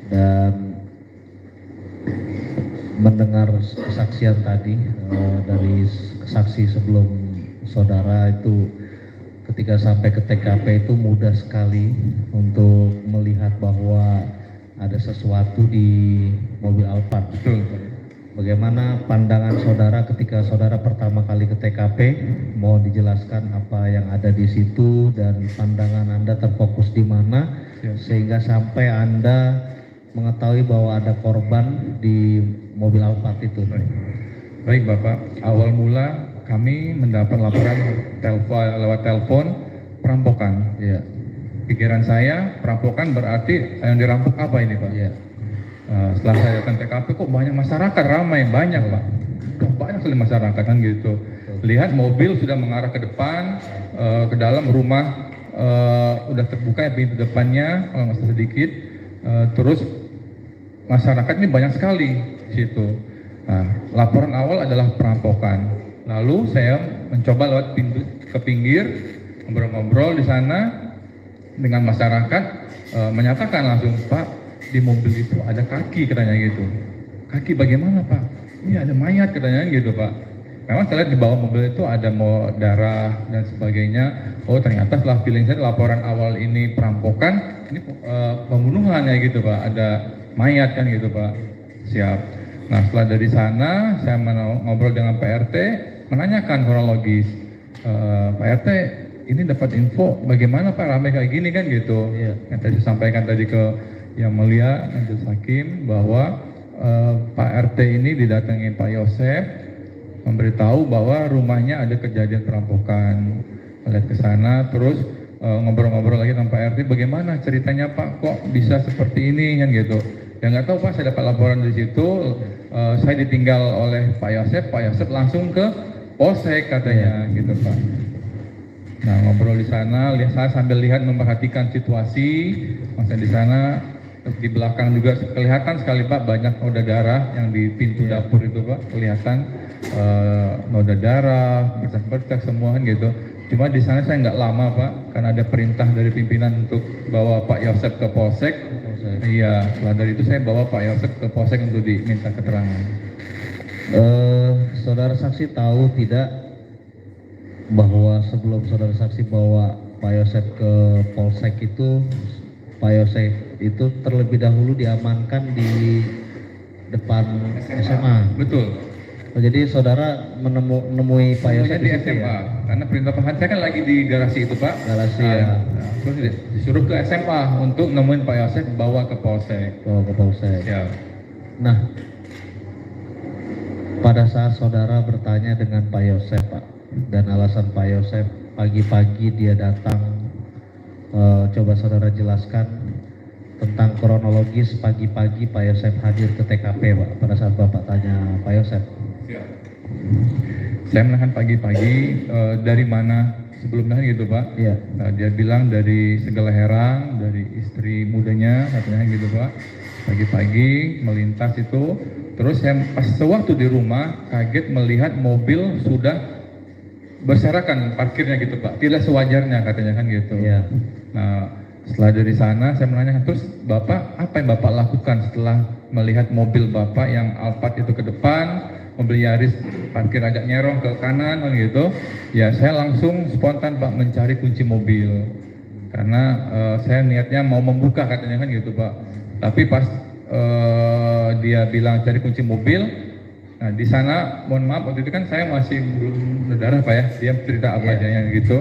dan mendengar kesaksian tadi dari saksi sebelum saudara itu, ketika sampai ke TKP itu mudah sekali untuk melihat bahwa ada sesuatu di mobil Alphard. Betul Pak. Bagaimana pandangan saudara ketika saudara pertama kali ke TKP? Mohon dijelaskan apa yang ada di situ dan pandangan Anda terfokus di mana Siap. sehingga sampai Anda mengetahui bahwa ada korban di mobil Alphard itu. Baik Bapak, awal mula kami mendapat laporan lewat telepon perampokan. Iya. Pikiran saya, perampokan berarti yang dirampok apa ini Pak? Iya. Setelah saya datang TKP kok banyak masyarakat, ramai, banyak Pak. Kok banyak sekali masyarakat kan gitu. Lihat mobil sudah mengarah ke depan, ke dalam rumah, udah terbuka ya pintu depannya, kalau nggak salah sedikit. Terus masyarakat ini banyak sekali di situ. Nah, laporan awal adalah perampokan. Lalu saya mencoba lewat pintu ke pinggir, ngobrol-ngobrol di sana dengan masyarakat, menyatakan langsung, Pak, di mobil itu ada kaki katanya gitu. Kaki bagaimana Pak? Ini ada mayat katanya gitu Pak. Memang saya lihat di bawah mobil itu ada mau darah dan sebagainya. Oh ternyata setelah feeling saya laporan awal ini perampokan, ini pembunuhan ya gitu Pak. Ada mayat kan gitu Pak. Siap. Nah setelah dari sana saya ngobrol dengan Pak RT, menanyakan kronologis. Pak RT ini dapat info bagaimana Pak ramai kayak gini kan gitu. Iya. Yang tadi disampaikan tadi ke Yang Mulia Majelis Hakim bahwa Pak RT ini didatengin Pak Yosef, memberitahu bahwa rumahnya ada kejadian perampokan. Lihat ke sana terus ngobrol-ngobrol lagi dengan Pak RT, bagaimana ceritanya Pak kok bisa seperti ini kan gitu. Ya nggak tahu Pak, saya dapat laporan di situ, saya ditinggal oleh Pak Yosef langsung ke Polsek katanya gitu Pak. Nah ngobrol di sana, saya sambil lihat memperhatikan situasi, masa di sana di belakang juga kelihatan sekali Pak banyak noda darah yang di pintu dapur itu Pak, kelihatan noda darah, bercak-bercak semua kan gitu. Cuma di sana saya nggak lama Pak, karena ada perintah dari pimpinan untuk bawa Pak Yosef ke Polsek. Iya, setelah dari itu saya bawa Pak Yosef ke Polsek untuk diminta keterangan. Saudara saksi tahu tidak bahwa sebelum saudara saksi bawa Pak Yosef ke Polsek itu, Pak Yosef itu terlebih dahulu diamankan di depan SMA. Betul. Oh, jadi saudara menemui Pak Yosef di di situ SMA, ya? karena perintah Pak saya kan lagi di garasi itu Pak. Garasi ya. Nah, terus disuruh ke SMA untuk nemuin Pak Yosef, bawa ke Polsek. Oh, ke Polsek. Ya. Nah, pada saat saudara bertanya dengan Pak Yosef Pak, dan alasan Pak Yosef pagi-pagi dia datang, coba saudara jelaskan tentang kronologis pagi-pagi Pak Yosef hadir ke TKP Pak, pada saat Bapak tanya Pak Yosef. Saya menanyakan pagi-pagi dari mana sebelumnya gitu Pak. Iya. Nah, dia bilang dari Segalaherang, dari istri mudanya katanya gitu Pak. Pagi-pagi melintas itu, terus saya pas sewaktu di rumah kaget melihat mobil sudah berserakan parkirnya gitu Pak, tidak sewajarnya katanya kan gitu. Iya. Nah, setelah dari sana saya menanyakan, terus Bapak apa yang Bapak lakukan setelah melihat mobil Bapak yang Alphard itu ke depan, mobil Yaris parkir agak nyerong ke kanan kan gitu. Ya saya langsung spontan Pak mencari kunci mobil. Karena saya niatnya mau membuka katanya kan gitu Pak. Tapi pas dia bilang cari kunci mobil, nah di sana mohon maaf waktu itu kan saya masih belum berdarah Pak ya, dia cerita apa aja yang gitu.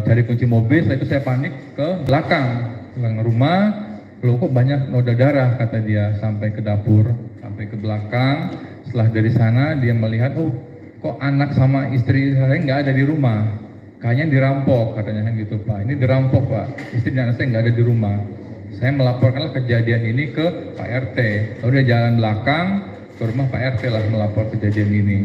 Cari kunci mobil, setelah itu saya panik ke belakang rumah, loh kok banyak noda darah kata dia, sampai ke dapur, sampai ke belakang. Setelah dari sana dia melihat, oh kok anak sama istri saya nggak ada di rumah, kayaknya dirampok katanya kan gitu Pak. Ini dirampok Pak, istri dan anak saya nggak ada di rumah. Saya melaporkanlah kejadian ini ke Pak RT, lalu dia jalan belakang ke rumah Pak RT lah melapor kejadian ini.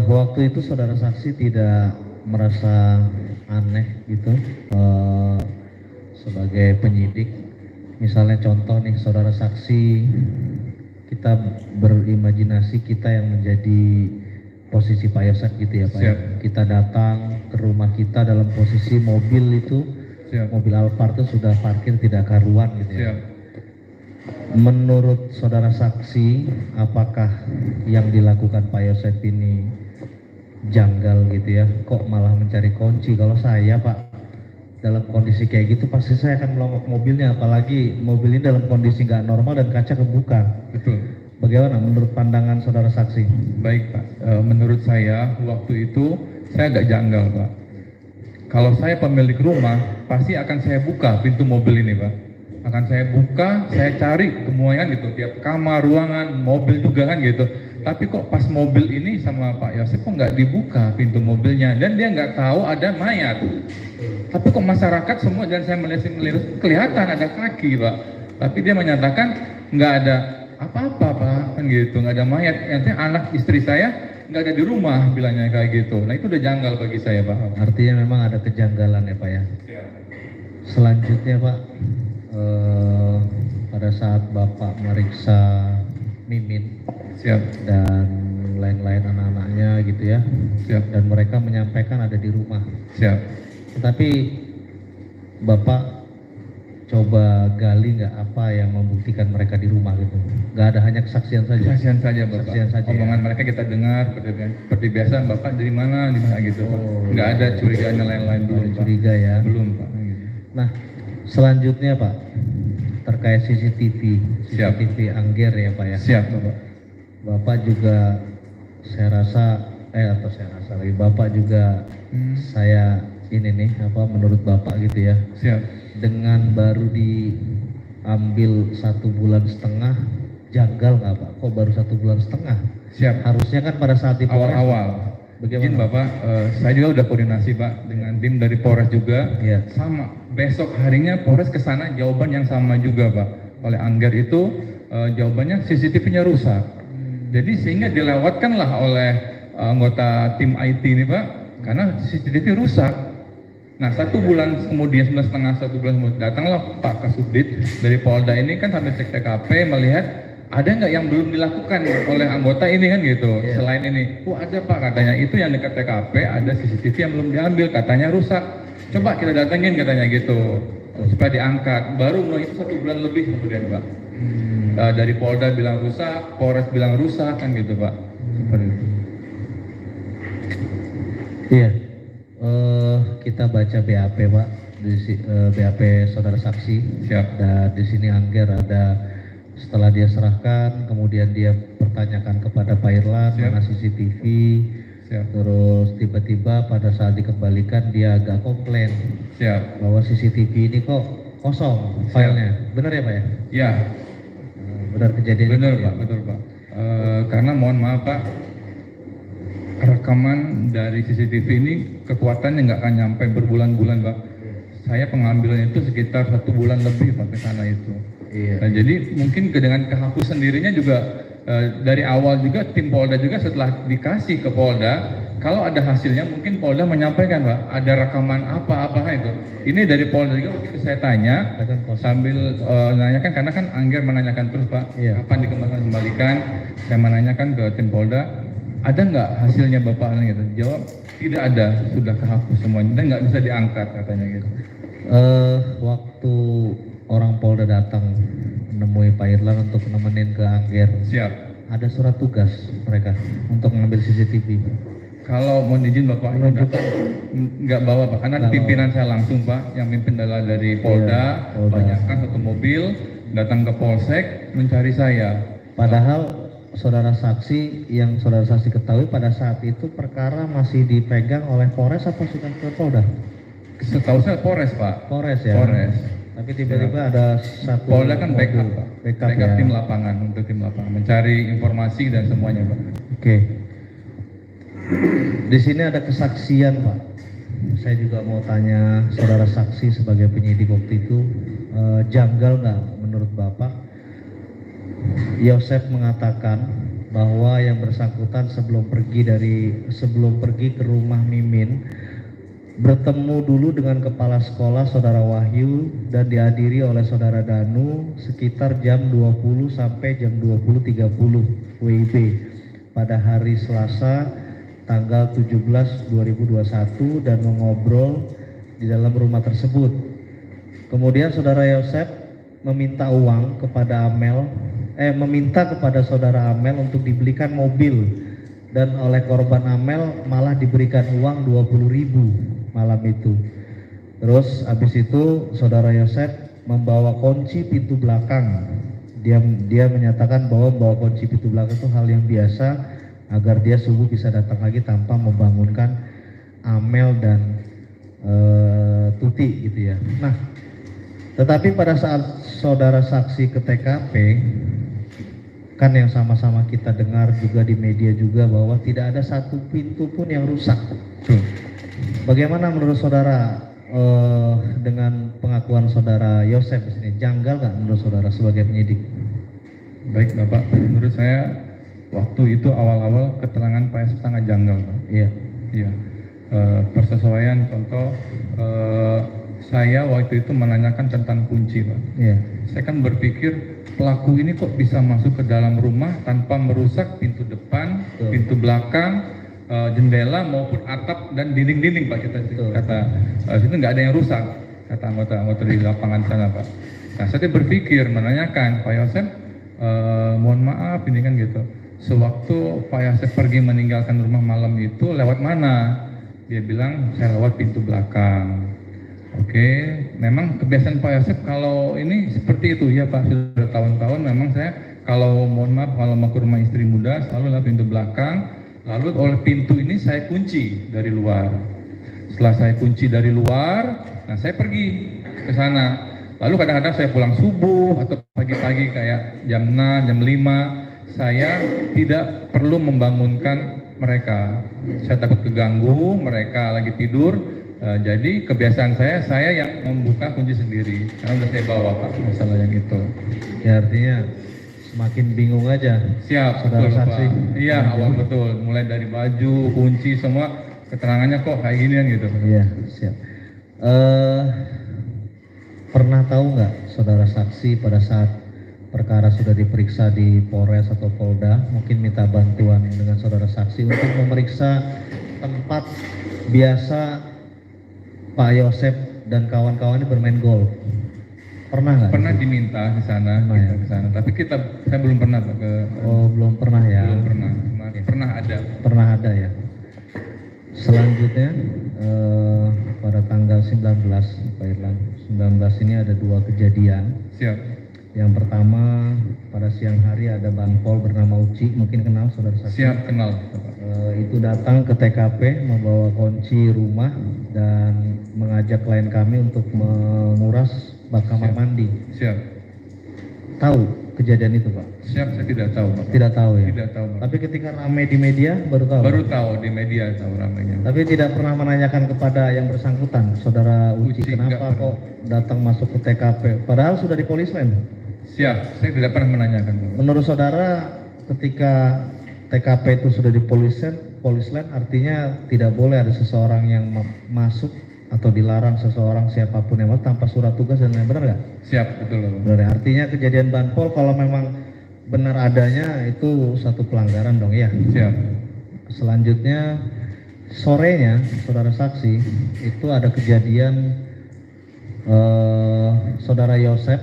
Waktu itu saudara saksi tidak merasa aneh gitu sebagai penyidik, misalnya contoh nih saudara saksi, kita berimajinasi kita yang menjadi posisi Pak Yosef gitu ya Pak ya. Kita datang ke rumah kita dalam posisi mobil itu, mobil Alphard itu sudah parkir tidak karuan gitu ya. Menurut saudara saksi, apakah yang dilakukan Pak Yosef ini janggal gitu ya? Kok malah mencari kunci? Kalau saya Pak, dalam kondisi kayak gitu pasti saya akan melongok mobilnya, apalagi mobil ini dalam kondisi nggak normal dan kaca kebuka. Betul. Bagaimana menurut pandangan saudara saksi? Baik Pak, menurut saya waktu itu saya agak janggal Pak. Kalau saya pemilik rumah, pasti akan saya buka pintu mobil ini Pak. Akan saya buka, saya cari semuanya gitu, tiap kamar, ruangan, mobil juga kan gitu. Tapi kok pas mobil ini sama Pak Yosef kok nggak dibuka pintu mobilnya, dan dia nggak tahu ada mayat. Tapi kok masyarakat semua, dan saya melihat kelihatan ada kaki Pak. Tapi dia menyatakan nggak ada apa-apa Pak, kan gitu, nggak ada mayat. Nanti anak istri saya nggak ada di rumah, bilangnya kayak gitu. Nah itu udah janggal bagi saya Pak. Artinya memang ada kejanggalan ya Pak ya. Selanjutnya Pak, pada saat Bapak meriksa Mimin dan lain-lain anak-anaknya gitu ya, dan mereka menyampaikan ada di rumah. Tetapi Bapak coba gali nggak apa yang membuktikan mereka di rumah gitu? Nggak ada, hanya kesaksian saja. Kesaksian saja Bapak. Kesaksian saja, omongan ya? mereka kita dengar seperti biasa, Bapak dari mana gitu Pak. Nggak ada curigaan yang lain-lain belum Pak. Curiga ya? Belum Pak. Nah selanjutnya Pak, terkait CCTV Angger ya Pak ya. Siap Bapak. Bapak juga saya rasa lagi Bapak juga saya ini nih apa menurut Bapak gitu ya. Siap. Dengan baru diambil 1,5 bulan, janggal nggak Pak? Kok baru 1,5 bulan? Siap. Harusnya kan pada saat di Polres. Awal-awal. Bagaimana? Izin Bapak, saya juga udah koordinasi Pak dengan tim dari Polres juga. Iya. Sama. Besok harinya Polres ke sana jawaban yang sama juga Pak. Oleh Angger itu jawabannya CCTV-nya rusak. Jadi sehingga dilewatkanlah oleh anggota tim IT ini Pak, karena CCTV rusak. Nah 1 bulan kemudian, 1 bulan kemudian datanglah Pak Kasubdit dari Polda ini kan sampai cek TKP, melihat ada nggak yang belum dilakukan oleh anggota ini kan gitu. Selain ini, ada Pak katanya, itu yang dekat TKP ada CCTV yang belum diambil, katanya rusak. Coba kita datengin katanya gitu, supaya diangkat. Baru mulai itu 1 bulan lebih kemudian Pak. Dari Polda bilang rusak, Polres bilang rusak kan gitu Pak. Seperti itu. Iya. Kita baca BAP Pak, BAP saudara saksi. Siap. Dan di sini Angger ada, setelah dia serahkan, kemudian dia pertanyakan kepada Pak Irlan mana CCTV. Siap. Terus tiba-tiba pada saat dikembalikan dia agak komplain. Siap. Bahwa CCTV ini kok kosong filenya. Benar ya Pak ya? Ya. Benar kejadian Benar itu, Pak, ya? betul Pak. Karena mohon maaf Pak, rekaman dari CCTV ini kekuatannya nggak akan nyampe berbulan-bulan Pak. Saya pengambilan itu sekitar 1 bulan lebih Pak ke sana itu. Iya. Nah, jadi mungkin dengan kehapus sendirinya juga dari awal juga tim Polda juga setelah dikasih ke Polda, kalau ada hasilnya mungkin Polda menyampaikan Pak, ada rekaman apa itu. Ini dari Polda juga waktu itu saya tanya sambil menanyakan, karena kan Angger menanyakan terus Pak, kapan dikembalikan. Saya menanyakan ke tim Polda, ada nggak hasilnya Bapak gitu? Jawab, tidak ada, sudah kehapus semuanya dan nggak bisa diangkat katanya gitu. Waktu orang Polda datang menemui Pak Irlan untuk nemenin ke Angger, Siap. ada surat tugas mereka untuk mengambil CCTV. Kalau mau izin Bapak nggak bawa Pak, karena Nggak pimpinan saya langsung Pak, yang pimpin adalah dari Polda, Polda. banyakkan satu mobil, datang ke Polsek mencari saya. Padahal saudara saksi yang saudara saksi ketahui pada saat itu perkara masih dipegang oleh Polres apa sudah ke Polda? Setahu saya Polres Pak. Polres ya. Polres. Tapi tiba-tiba ada satu Polda kan mobil. backup Pak. Backup Backup ya. tim lapangan, untuk tim lapangan mencari informasi dan semuanya Pak. Oke. Di sini ada kesaksian Pak. Saya juga mau tanya saudara saksi sebagai penyidik waktu itu, janggal nggak menurut Bapak? Yosef mengatakan bahwa yang bersangkutan sebelum pergi ke rumah Mimin bertemu dulu dengan kepala sekolah saudara Wahyu dan dihadiri oleh saudara Danu sekitar jam 20 sampai jam 20.30 WIB pada hari Selasa tanggal 17/2021 dan mengobrol di dalam rumah tersebut. Kemudian saudara Yosef meminta uang kepada meminta kepada saudara Amel untuk dibelikan mobil dan oleh korban Amel malah diberikan uang 20.000 malam itu. Terus habis itu saudara Yosef membawa kunci pintu belakang. Dia menyatakan bahwa membawa kunci pintu belakang itu hal yang biasa agar dia subuh bisa datang lagi tanpa membangunkan Amel dan Tuti gitu ya. Nah, tetapi pada saat saudara saksi ke TKP kan yang sama-sama kita dengar juga di media juga bahwa tidak ada satu pintu pun yang rusak. Bagaimana menurut saudara dengan pengakuan saudara Yosef di sini? Janggal nggak menurut saudara sebagai penyidik? Baik Bapak, menurut saya waktu itu awal-awal keterangan Pak Yosef sangat janggal Pak. Iya. Iya. Persesuaian contoh saya waktu itu menanyakan tentang kunci Pak. Iya. Saya kan berpikir pelaku ini kok bisa masuk ke dalam rumah tanpa merusak pintu depan, Betul. pintu belakang, jendela maupun atap dan dinding-dinding Pak, kata itu nggak ada yang rusak kata anggota di lapangan sana Pak. Nah saya berpikir menanyakan Pak Yosef, mohon maaf ini kan gitu, sewaktu Pak Yosef pergi meninggalkan rumah malam itu lewat mana? Dia bilang saya lewat pintu belakang. Oke, memang kebiasaan Pak Yosef kalau ini seperti itu ya Pak, sudah tahun-tahun memang saya kalau mohon maaf kalau mau ke rumah istri muda selalu lewat pintu belakang, lalu oleh pintu ini saya kunci dari luar. Setelah saya kunci dari luar, nah saya pergi ke sana. Lalu kadang-kadang saya pulang subuh atau pagi-pagi kayak jam 6, jam 5, saya tidak perlu membangunkan mereka. Saya takut keganggu, mereka lagi tidur. Jadi kebiasaan saya yang membuka kunci sendiri karena udah saya bawa Pak masalah yang itu. Ya artinya semakin bingung aja. Siap, saudara betul, saksi. Pak. Iya, awal betul. Mulai dari baju, kunci semua keterangannya kok kayak ginian gitu. Iya, siap. Pernah tahu nggak saudara saksi pada saat perkara sudah diperiksa di Polres atau Polda, mungkin minta bantuan dengan saudara saksi untuk memeriksa tempat biasa Pak Yosef dan kawan-kawannya bermain golf. Pernah nggak? Pernah diminta di sana, Pernah, kita ya? ke sana. Tapi saya belum pernah Pak, ke. Oh, belum pernah ya. Belum pernah. Pernah ada. Pernah ada ya. Selanjutnya pada tanggal 19 Pak Irlan, 19 ini ada dua kejadian. Siap. Yang pertama pada siang hari ada Banpol bernama Uci, mungkin kenal saudara saksi. Siap, kenal. Itu datang ke TKP membawa kunci rumah dan mengajak klien kami untuk menguras bak kamar Siap. mandi. Siap. Tahu kejadian itu Pak? Siap, saya tidak tahu Pak. Tidak tahu ya? Tidak tahu Pak. Tapi ketika ramai di media baru tahu? Baru tahu di media tahu ramainya. Tapi tidak pernah menanyakan kepada yang bersangkutan, saudara Uci, Uci, kenapa enggak kok datang masuk ke TKP? Padahal sudah di Polisland. Siap, saya tidak pernah menanyakan Pak. Menurut saudara ketika TKP itu sudah di Polisland artinya tidak boleh ada seseorang yang masuk atau dilarang seseorang siapapun yang masuk tanpa surat tugas dan lain, benar nggak? Siap, betul Pak. Benar ya? Artinya kejadian Banpol kalau memang benar adanya itu satu pelanggaran dong ya? Siap. Selanjutnya sorenya saudara saksi itu ada kejadian saudara Yosep,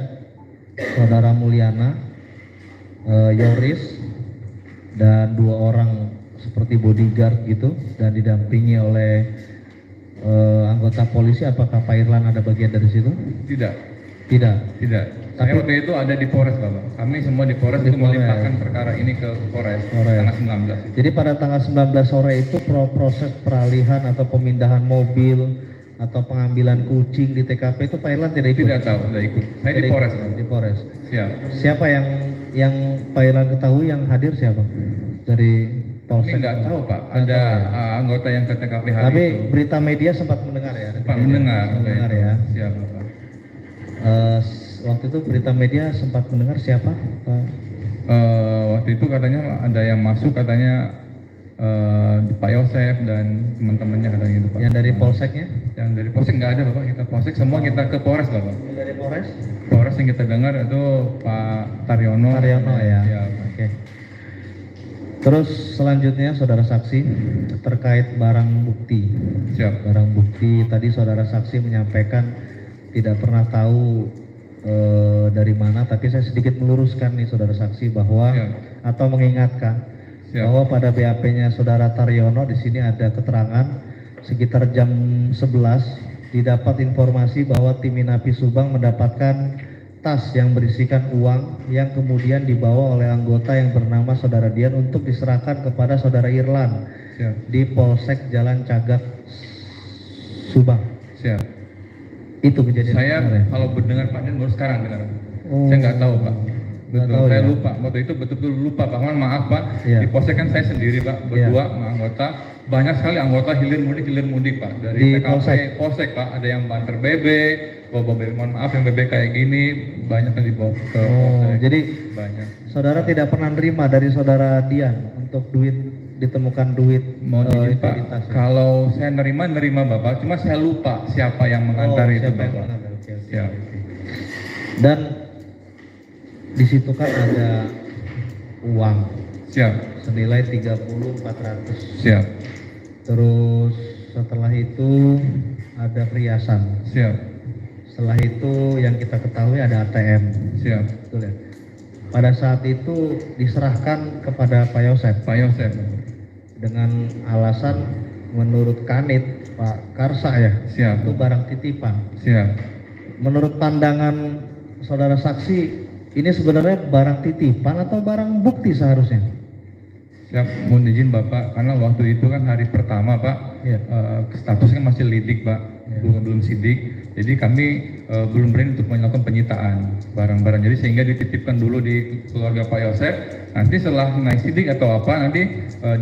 saudara Mulyana, Yoris, dan 2 orang seperti bodyguard gitu dan didampingi oleh anggota polisi. Apakah Pak Irlan ada bagian dari situ? Tidak. Tidak. Saya Tapi- waktu itu ada di Polres, Bapak. Kami semua di Polres Di itu melimpahkan Polres. perkara ini ke Polres Polres. tanggal 19. Jadi pada tanggal 19 sore itu proses peralihan atau pemindahan mobil atau pengambilan kucing di TKP itu Pak Irlan tidak ikut? Tidak tahu, tidak ikut. Saya di Tidak Polres, ikut, Bapak. di Polres. Siap. Siapa yang Pak Irlan ketahui yang hadir siapa? Dari Kami Polsek? nggak tahu, Pak. Nggak Ada tahu, ya? anggota yang ke TKP hari Tapi itu. berita media sempat mendengar ya? Pak mendengar. Mendengar Oke. ya. Siap, Bapak. Waktu itu berita media sempat mendengar siapa? Pak? Waktu itu katanya ada yang masuk, katanya Pak Yosef dan teman-temannya katanya itu, Pak. Yang dari Polseknya? Yang dari Polsek nggak ada, Bapak. Kita Polsek semua kita ke Polres, Bapak. Dari Polres? Polres yang kita dengar itu Pak Taryono. Taryono ya. Ya, Oke. Terus selanjutnya saudara saksi terkait barang bukti. siap. Barang bukti tadi saudara saksi menyampaikan tidak pernah tahu dari mana, tapi saya sedikit meluruskan nih saudara saksi bahwa Siap. atau mengingatkan Siap. bahwa pada BAP-nya saudara Taryono di sini ada keterangan sekitar jam 11 didapat informasi bahwa tim Inapi Subang mendapatkan tas yang berisikan uang yang kemudian dibawa oleh anggota yang bernama saudara Dian untuk diserahkan kepada saudara Irlan Siap. di Polsek Jalan Cagak Subang. Siap. Itu kejadian Saya sebenarnya. kalau mendengar Pak Dian baru sekarang dengar. Oh. Saya nggak tahu, Pak. Nggak Betul, tahu saya ya? lupa. Waktu itu betul-betul lupa, Pak. Maaf, Pak. Iya. Di Polsek kan saya sendiri, Pak. Berdua sama anggota. Banyak sekali anggota hilir mudik, Pak. Dari Di TKP, Polsek? Pak. Ada yang banter bebek, bawa bebek. Mohon maaf, yang bebek kayak gini banyak yang dibawa ke Oh, Polsek. jadi banyak. saudara tidak pernah nerima dari saudara Dian untuk ditemukan duit Mohon izin, Pak. identitas. Kalau saya nerima Bapak. Cuma saya lupa siapa yang mengantar itu, siapa yang Bapak. mengantar? Oke, oke, Siap. oke. Dan di situ kan ada uang Siap. senilai 30.400. Siap. Terus setelah itu ada perhiasan. Siap. Setelah itu yang kita ketahui ada ATM. Siap. Betul ya? Pada saat itu diserahkan kepada Pak Yosef Pak Yosef. dengan alasan menurut Kanit Pak Karsa ya, Siap. itu barang titipan. Siap. Menurut pandangan saudara saksi, ini sebenarnya barang titipan atau barang bukti seharusnya? Siap, mohon izin Bapak, karena waktu itu kan hari pertama Pak, Iya. statusnya masih lidik Pak, Iya. belum sidik. Jadi kami belum berani untuk melakukan penyitaan barang-barang. Jadi sehingga dititipkan dulu di keluarga Pak Yosef. Nanti setelah naik sidik atau apa, nanti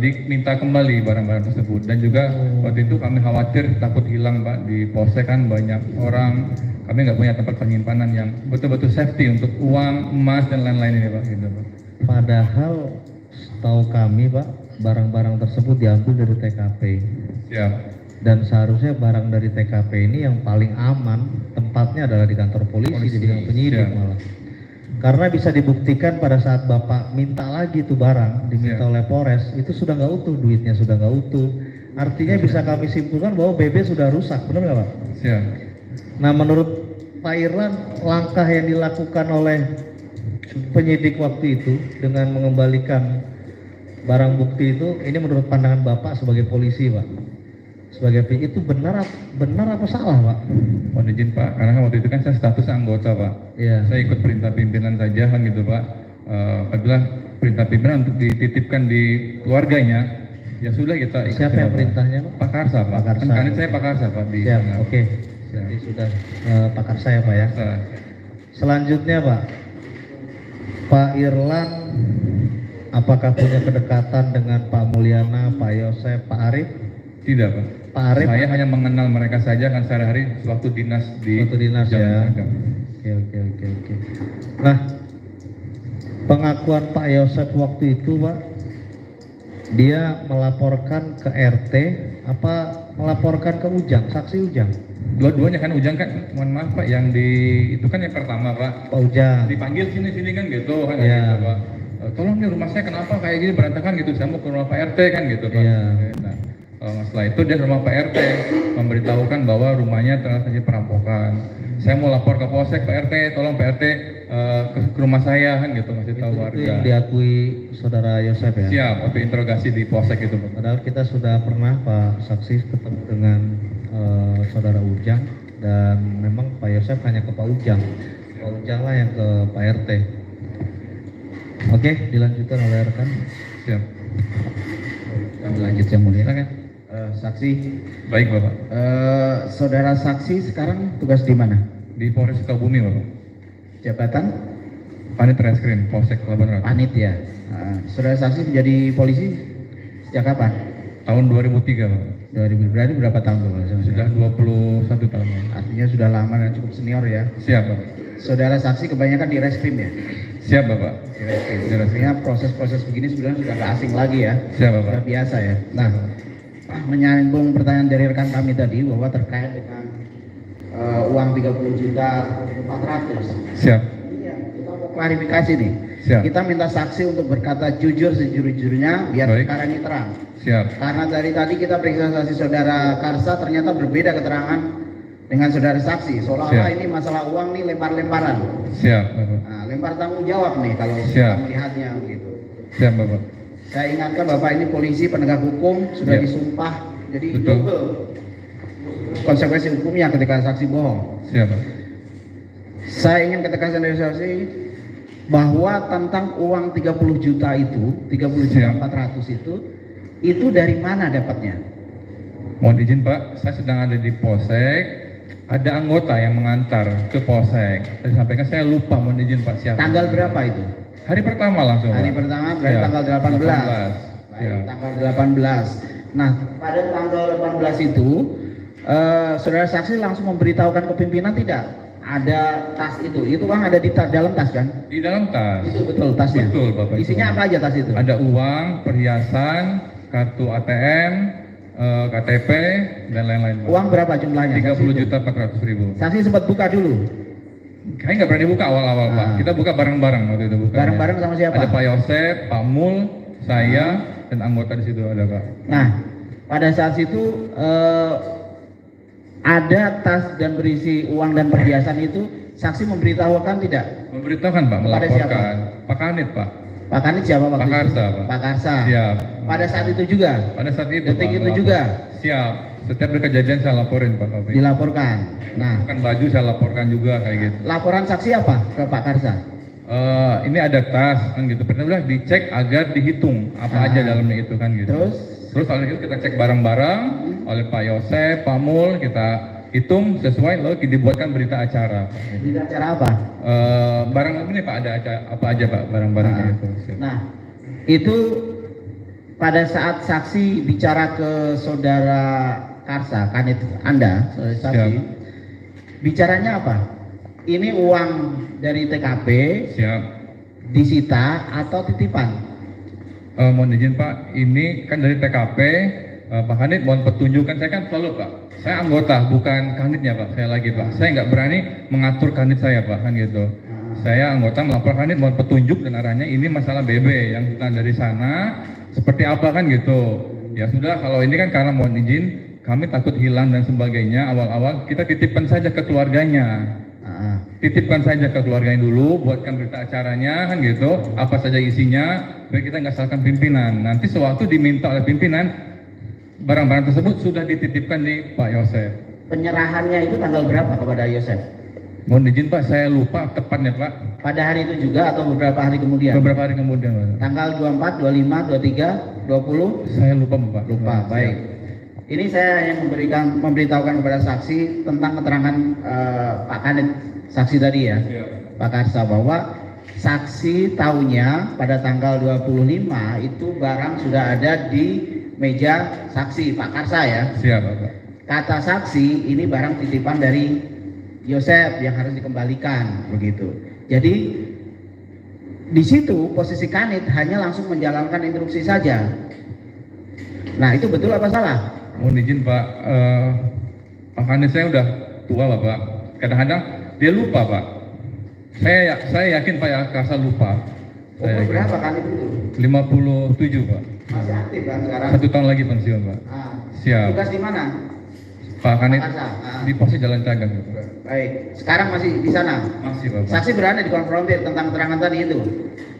diminta kembali barang-barang tersebut. Dan juga waktu itu kami khawatir takut hilang Pak, di Polsek kan banyak orang. Kami nggak punya tempat penyimpanan yang betul-betul safety untuk uang, emas dan lain-lain ini Pak. Gitu, Pak. Padahal setahu kami Pak, barang-barang tersebut diambil dari TKP. Siap. Dan seharusnya barang dari TKP ini yang paling aman tempatnya adalah di kantor polisi, di bidang penyidik Siap. malah. Karena bisa dibuktikan pada saat Bapak minta lagi tuh barang, diminta Siap. oleh Polres, itu sudah nggak utuh, duitnya sudah nggak utuh. Artinya bisa kami simpulkan bahwa BB sudah rusak, benar nggak Pak? Siap. Nah menurut Pak Irlan, langkah yang dilakukan oleh penyidik waktu itu dengan mengembalikan barang bukti itu, ini menurut pandangan Bapak sebagai polisi Pak, sebagai itu benar apa salah Pak? Mohon izin Pak, karena kan waktu itu kan saya status anggota Pak. Iya. Saya ikut perintah pimpinan saja kan gitu Pak. Apabila perintah pimpinan untuk dititipkan di keluarganya, ya sudah kita ikut. Siapa yang Pak. perintahnya Pak? Pak Karsa Pak. Pak Karsa. Kan kanit saya Pak Karsa Pak di Siap, sana. oke. Jadi sudah Pak Karsa ya Pak ya. Nah, Selanjutnya Pak, Pak Irlan apakah punya kedekatan dengan Pak Mulyana, Pak Yosef, Pak Arif? tidak Pak. Pak Arif Saya hanya mengenal mereka saja kan sehari-hari suatu dinas di suatu dinas Jalan ya. Agam. Oke. Nah, pengakuan Pak Yosef waktu itu Pak, dia melaporkan ke RT apa melaporkan ke Ujang, saksi Ujang? Dua-duanya kan Ujang kan, mohon maaf Pak, yang di itu kan yang pertama Pak. Pak Ujang. Dipanggil sini kan gitu kan Iya. gitu, Pak. tolong nih rumah saya kenapa kayak gini berantakan gitu, saya mau ke rumah Pak RT kan gitu Pak. Iya. Nah, setelah itu dia ke rumah Pak RT memberitahukan bahwa rumahnya tengah terjadi perampokan. Saya mau lapor ke Polsek, Pak RT, tolong Pak RT ke rumah saya kan gitu, masih tahu Itu warga. yang diakui saudara Yosef ya? Siap, waktu interogasi di Polsek itu Pak. Padahal kita sudah pernah Pak saksi ketemu dengan saudara Ujang, dan memang Pak Yosef hanya ke Pak Ujang lah yang ke Pak RT. Oke, dilanjutkan oleh rekan. Siap. Lanjut yang mulia. Saksi, Baik Bapak. saudara saksi sekarang tugas di mana? Di Polres Sukabumi Bapak. Jabatan Panit Reskrim Polsek Pelabuhan Ratu. Panit ya. Saudara saksi menjadi polisi sejak kapan? Tahun 2003 Bapak. 2000, berarti berapa tahun Bapak? Sudah 21 tahun. Bapak. Artinya sudah lama dan cukup senior ya. Siap Bapak. Saudara saksi kebanyakan di reskrim ya? Siap Bapak. Di reskrim. Artinya proses-proses begini sebenarnya sudah nggak asing lagi ya. Siap Bapak. Sudah biasa ya. Nah, menyambung pertanyaan dari rekan kami tadi bahwa terkait dengan uang 30.400.000. Siap. Iya, kita mau klarifikasi nih. Siap. Kita minta saksi untuk berkata jujur sejujur-jujurnya biar Baik. perkara ini terang. Siap. Karena dari tadi kita periksa saksi saudara Karsa ternyata berbeda keterangan dengan saudara saksi. Seolah-olah Siap. ini masalah uang nih lempar-lemparan. Siap Bapak. Nah, lempar tanggung jawab nih kalau Siap. kita melihatnya gitu. Siap Bapak. Saya ingatkan Bapak ini polisi penegak hukum sudah Siap. disumpah, jadi Betul. double konsekuensi hukumnya ketika saksi bohong. Siap Bapak. Saya ingin ketegasan dari saksi bahwa tentang uang 30 juta itu, 30.400.000 itu dari mana dapatnya? Mohon izin Pak, saya sedang ada di Polsek. Ada anggota yang mengantar ke Polsek. Saya sampaikan saya lupa, mohon izin Pak siapa. Tanggal berapa itu? Hari pertama langsung. Hari Pak. pertama berarti Siap. tanggal 18. 18. Baik, Siap. tanggal 18. Nah, pada tanggal 18 itu saudara saksi langsung memberitahukan ke pimpinan tidak? Ada tas itu uang ada di dalam tas kan? Di dalam tas. Itu betul tasnya? Betul Bapak. Isinya apa aja tas itu? Ada uang, perhiasan, kartu ATM, KTP, dan lain-lain Pak. Uang berapa jumlahnya? 30.400.000. Saksi sempat buka dulu. Kayaknya nggak berani buka awal-awal Pak. Ah. Kita buka bareng-bareng waktu itu buka. Bareng-bareng sama siapa? Ada Pak Yosef, Pak Mul, saya, dan anggota di situ ada Pak. Nah, pada saat itu ada tas dan berisi uang dan perhiasan itu saksi memberitahukan tidak? Memberitahukan Pak, Kepada melaporkan. Pak Kanit Pak. Pak Kanit siapa waktu Pak itu? Karsa, Pak. Pak Karsa. Siap. Pada saat itu juga Pada saat itu detik Pak, itu melapor. juga Siap. Setiap ada kejadian saya laporin Pak Taufik. dilaporkan. Nah, Bukan baju saya laporkan juga kayak gitu. laporan saksi apa ke Pak Karsa? Ini ada tas kan gitu. Pertama dicek agar dihitung apa Ah. aja dalamnya itu kan gitu. Terus oleh itu kita cek bareng-bareng oleh Pak Yosef, Pak Mul, kita hitung sesuai lalu dibuatkan berita acara. Pak. di acara apa? Barang ini Pak ada apa aja Pak barang-barangnya Nah. itu. Siap. Nah, itu pada saat saksi bicara ke saudara Karsa, Kanit Anda, saudara saksi, Siap. bicaranya apa? Ini uang dari TKP Siap. disita atau titipan? Mohon izin Pak, ini kan dari TKP, Pak Kanit mohon petunjuk kan saya kan selalu Pak, saya anggota bukan Kanitnya Pak, saya lagi Pak, saya nggak berani mengatur Kanit saya Pak kan gitu. Saya anggota melapor Kanit mohon petunjuk dan arahnya ini masalah BB yang kita dari sana seperti apa kan gitu. Ya sudah kalau ini kan karena mohon izin kami takut hilang dan sebagainya awal-awal kita titipkan saja ke keluarganya. Titipkan saja ke keluarganya dulu, buatkan berita acaranya kan gitu, apa saja isinya, biar kita nggak salahkan pimpinan. Nanti sewaktu diminta oleh pimpinan, barang-barang tersebut sudah dititipkan di Pak Yosef. Penyerahannya itu tanggal berapa kepada Yosef? Mohon izin Pak, saya lupa tepatnya Pak. Pada hari itu juga atau beberapa hari kemudian? Beberapa hari kemudian Pak. Tanggal 24, 25, 23, 20? Saya lupa Pak. Lupa, baik. Ini saya yang memberitahukan kepada saksi tentang keterangan Pak Kanit, saksi tadi ya, Siap. Pak Karsa, bahwa saksi tahunya pada tanggal 25 itu barang sudah ada di meja saksi Pak Karsa ya. Siap Pak. Kata saksi ini barang titipan dari Yosef yang harus dikembalikan begitu. Jadi di situ posisi Kanit hanya langsung menjalankan instruksi saja. Nah itu betul apa salah? Mohon izin Pak, Pak Kanit saya udah tua lah Pak. Kadang-kadang dia lupa Pak. Saya yakin Pak ya Karsa lupa. Umur berapa kan itu? 57 Pak. Masih aktif kan sekarang? 1 tahun lagi pensiun Pak. Ah, Siap. Tugas di mana? Pak Kanit Makassar. Ah. di pos Jalan Cagak Pak. Baik, sekarang masih di sana. Masih Bapak. Saksi berani dikonfrontir tentang keterangan tadi itu.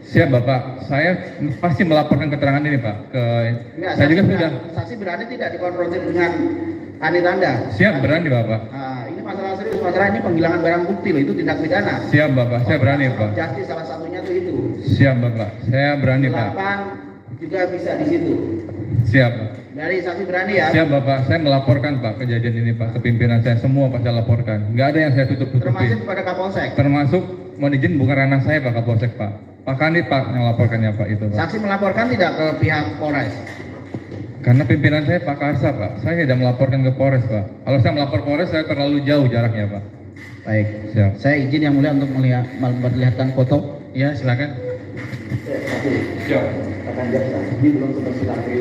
Siap Bapak, saya pasti melaporkan keterangan ini Pak ke Enggak, saya juga saksi sudah. Saksi berani tidak dikonfrontir dengan kanit Anda? Siap, berani Bapak. Nah, ini masalah serius, masalah ini penghilangan barang bukti loh, itu tindak pidana. Siap Bapak, saya berani Pak. Justice salah satunya tuh itu. Siap Bapak, saya berani Pak. 8 juga bisa di situ. Siap Pak. Dari saksi berani ya. Siap Bapak, saya melaporkan Pak kejadian ini Pak ke pimpinan saya semua Pak, saya laporkan. Nggak ada yang saya tutup-tutupi. Termasuk kepada Kapolsek. Termasuk mohon izin bukan ranah saya Pak Kapolsek Pak. Pak Kanit Pak yang laporkannya Pak itu Pak. Saksi melaporkan tidak ke pihak Polres? Karena pimpinan saya Pak Karsa Pak, saya tidak melaporkan ke Polres Pak. Kalau saya melapor Polres saya terlalu jauh jaraknya Pak. Baik. Siap. Saya izin yang mulia untuk memperlihatkan foto. Ya silakan. Siap. Akan jaksa. Ini belum seperti tapi.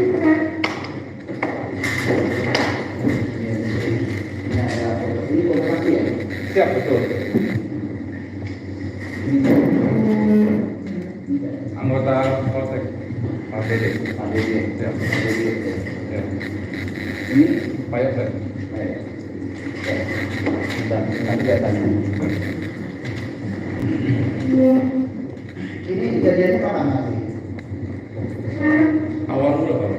Ini foto saksi ya? Siap betul. Anggota Polsek Pak Dede. Pak Dede. Siap. Siap. Ini Pak Yosef. baik. Bentar, nanti saya tanya. Ini kejadiannya kapan nanti? Awal mula Pak.